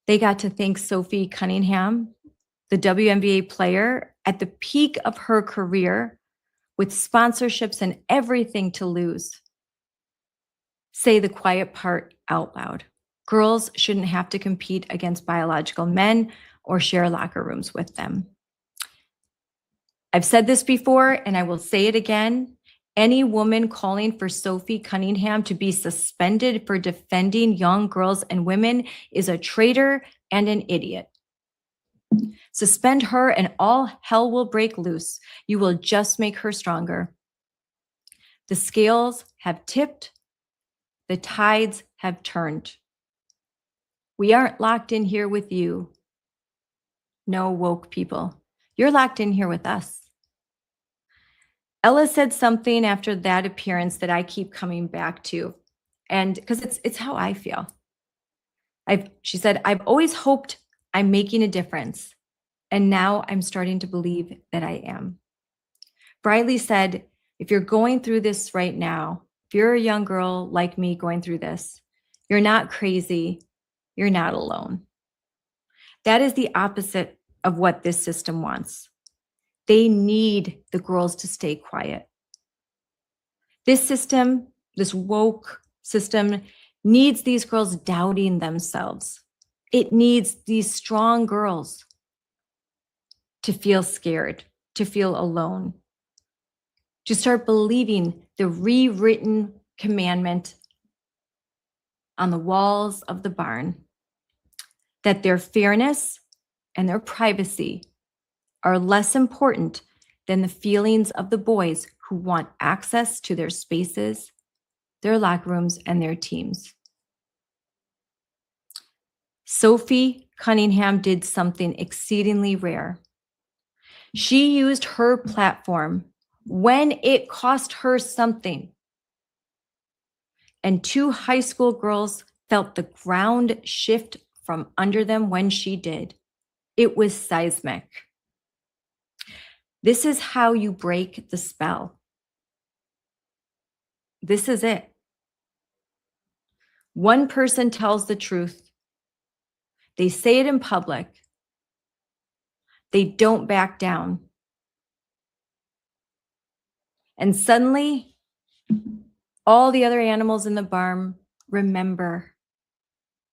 They got to thank Sophie Cunningham, the WNBA player at the peak of her career with sponsorships and everything to lose. Say the quiet part out loud. Girls shouldn't have to compete against biological men or share locker rooms with them. I've said this before, and I will say it again. Any woman calling for Sophie Cunningham to be suspended for defending young girls and women is a traitor and an idiot. Suspend her and all hell will break loose. You will just make her stronger. The scales have tipped. The tides have turned. We aren't locked in here with you. No woke people. You're locked in here with us. Ella said something after that appearance that I keep coming back to, and because it's how I feel. She said, I've always hoped I'm making a difference, and now I'm starting to believe that I am. Briley said, if you're going through this right now, if you're a young girl like me going through this, you're not crazy, you're not alone. That is the opposite of what this system wants. They need the girls to stay quiet. This system, this woke system, needs these girls doubting themselves. It needs these strong girls to feel scared, to feel alone, to start believing the rewritten commandment on the walls of the barn that their fairness and their privacy are less important than the feelings of the boys who want access to their spaces, their locker rooms, and their teams. Sophie Cunningham did something exceedingly rare. She used her platform when it cost her something. And 2 high school girls felt the ground shift from under them when she did. It was seismic. This is how you break the spell. This is it. One person tells the truth. They say it in public. They don't back down. And suddenly, all the other animals in the barn remember.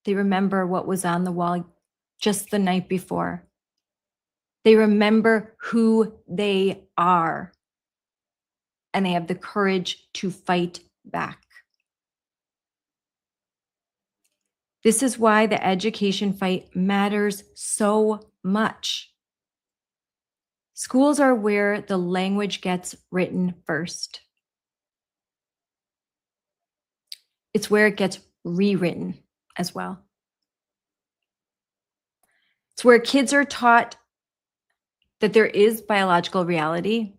They remember what was on the wall just the night before. They remember who they are. And they have the courage to fight back. This is why the education fight matters so much. Schools are where the language gets written first. It's where it gets rewritten as well. It's where kids are taught that there is biological reality,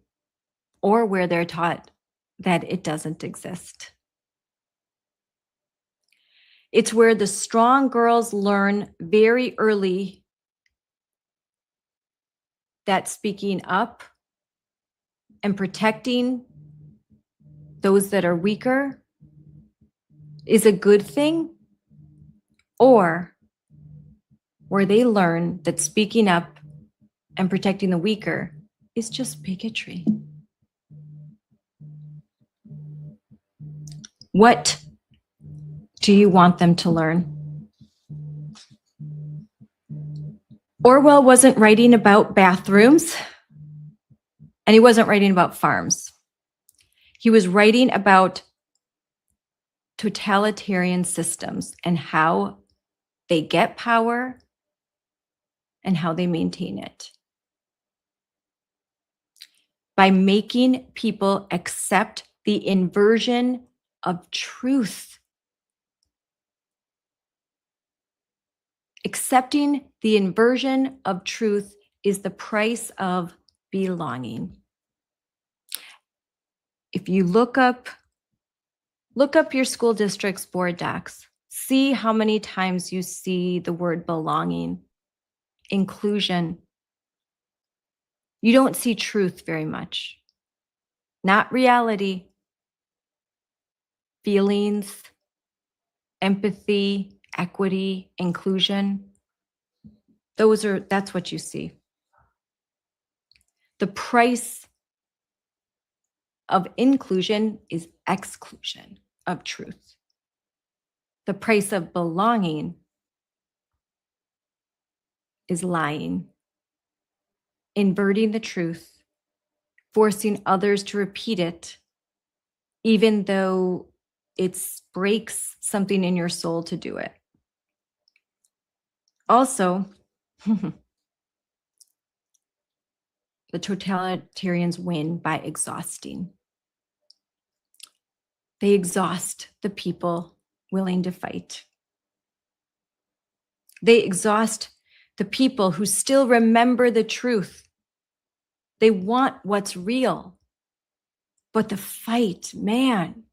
or where they're taught that it doesn't exist. It's where the strong girls learn very early that speaking up and protecting those that are weaker is a good thing, or where they learn that speaking up and protecting the weaker is just bigotry. What do you want them to learn? Orwell wasn't writing about bathrooms, and he wasn't writing about farms. He was writing about totalitarian systems and how they get power and how they maintain it. By making people accept the inversion of truth. Accepting the inversion of truth is the price of belonging. If you look up your school district's board docs, see how many times you see the word belonging, inclusion. You don't see truth very much. Not reality, feelings, empathy, equity, inclusion. That's what you see. The price of inclusion is exclusion of truth. The price of belonging is lying, inverting the truth, forcing others to repeat it, even though it breaks something in your soul to do it. Also, the totalitarians win by exhausting. They exhaust the people willing to fight. They exhaust the people who still remember the truth. They want what's real. But the fight, man,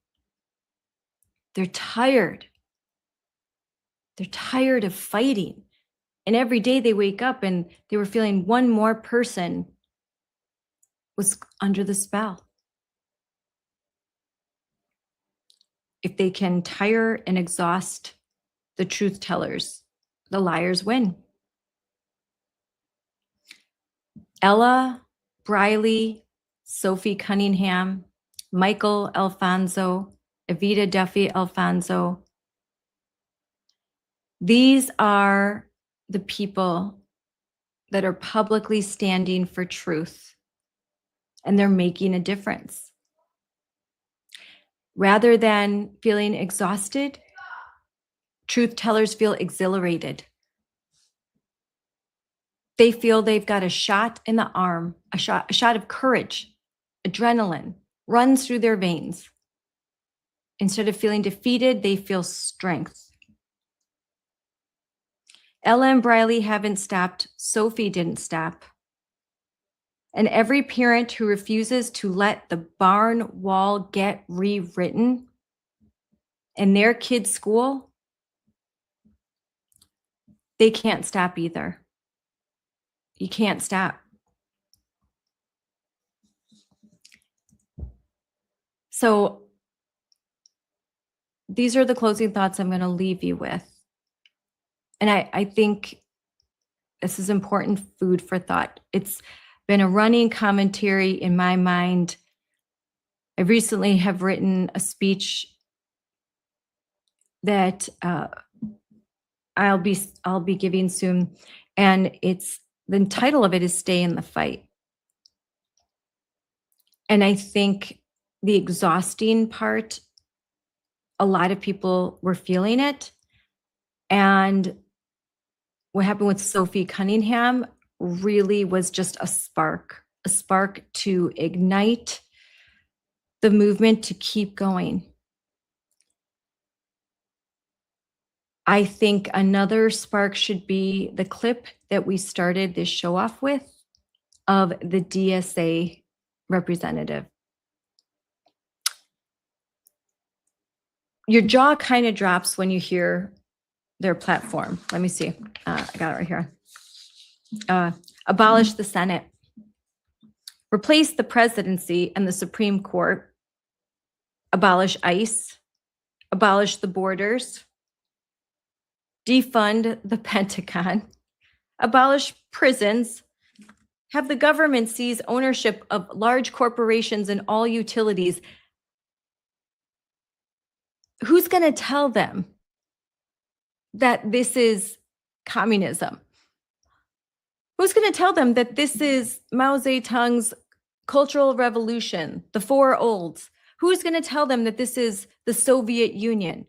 they're tired. They're tired of fighting. And every day they wake up and they were feeling one more person was under the spell. If they can tire and exhaust the truth tellers, the liars win. Ella, Briley, Sophie Cunningham, Michael Alfonso, Evita Duffy-Alfonso. These are the people that are publicly standing for truth, and they're making a difference. Rather than feeling exhausted, truth tellers feel exhilarated. They feel they've got a shot in the arm, a shot of courage, adrenaline runs through their veins. Instead of feeling defeated, they feel strength. Ella and Briley haven't stopped. Sophie didn't stop. And every parent who refuses to let the barn wall get rewritten in their kid's school, they can't stop either. You can't stop. So these are the closing thoughts I'm going to leave you with. And I think this is important food for thought. It's been a running commentary in my mind. I recently have written a speech that I'll be giving soon, and the title of it is "Stay in the Fight." And I think the exhausting part, a lot of people were feeling it, and what happened with Sophie Cunningham really was just a spark to ignite the movement to keep going. I think another spark should be the clip that we started this show off with of the DSA representative. Your jaw kind of drops when you hear their platform. Let me see. I got it right here. Abolish the Senate. Replace the presidency and the Supreme Court. Abolish ICE. Abolish the borders. Defund the Pentagon. Abolish prisons. Have the government seize ownership of large corporations and all utilities. Who's going to tell them that this is communism? Who's going to tell them that this is Mao Zedong's Cultural Revolution, the Four Olds? Who's going to tell them that this is the Soviet Union?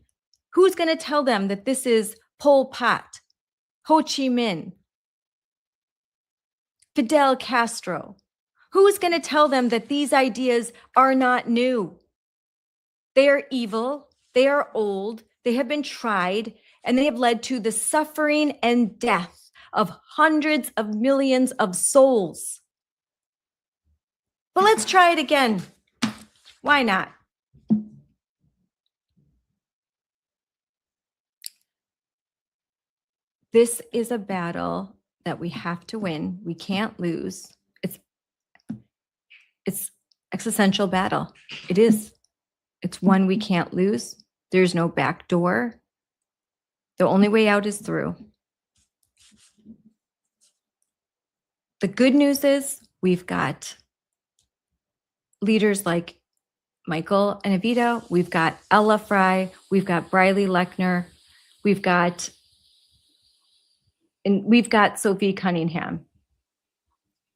Who's going to tell them that this is Pol Pot, Ho Chi Minh, Fidel Castro? Who's going to tell them that these ideas are not new? They are evil, they are old, they have been tried, and they have led to the suffering and death of hundreds of millions of souls. But let's try it again. Why not? This is a battle that we have to win. We can't lose. It's existential battle. It is. It's one we can't lose. There's no back door. The only way out is through. The good news is we've got leaders like Michael and Evita. We've got Ella Fry. We've got Briley Lechner. We've got Sophie Cunningham.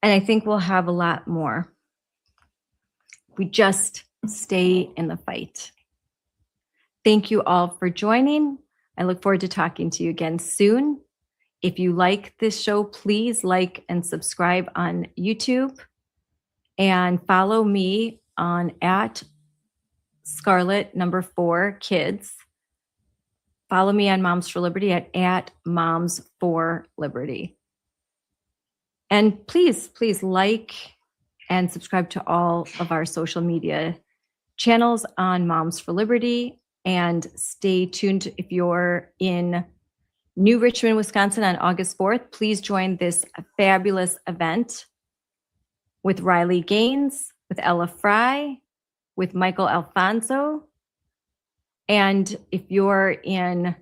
And I think we'll have a lot more. We just stay in the fight. Thank you all for joining. I look forward to talking to you again soon. If you like this show, please like and subscribe on YouTube and follow me on @Scarlett4Kids. Follow me on Moms for Liberty at Moms for Liberty. And please like and subscribe to all of our social media channels on Moms for Liberty. And stay tuned if you're in New Richmond, Wisconsin on August 4th. Please join this fabulous event with Riley Gaines, with Ella Fry, with Michael Alfonso. And if you're in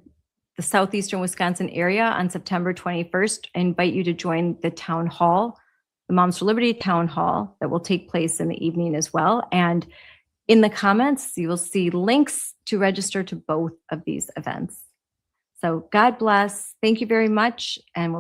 the southeastern Wisconsin area on September 21st, I invite you to join the town hall, the Moms for Liberty town hall that will take place in the evening as well. And in the comments, you will see links to register to both of these events. So God bless. Thank you very much. And we'll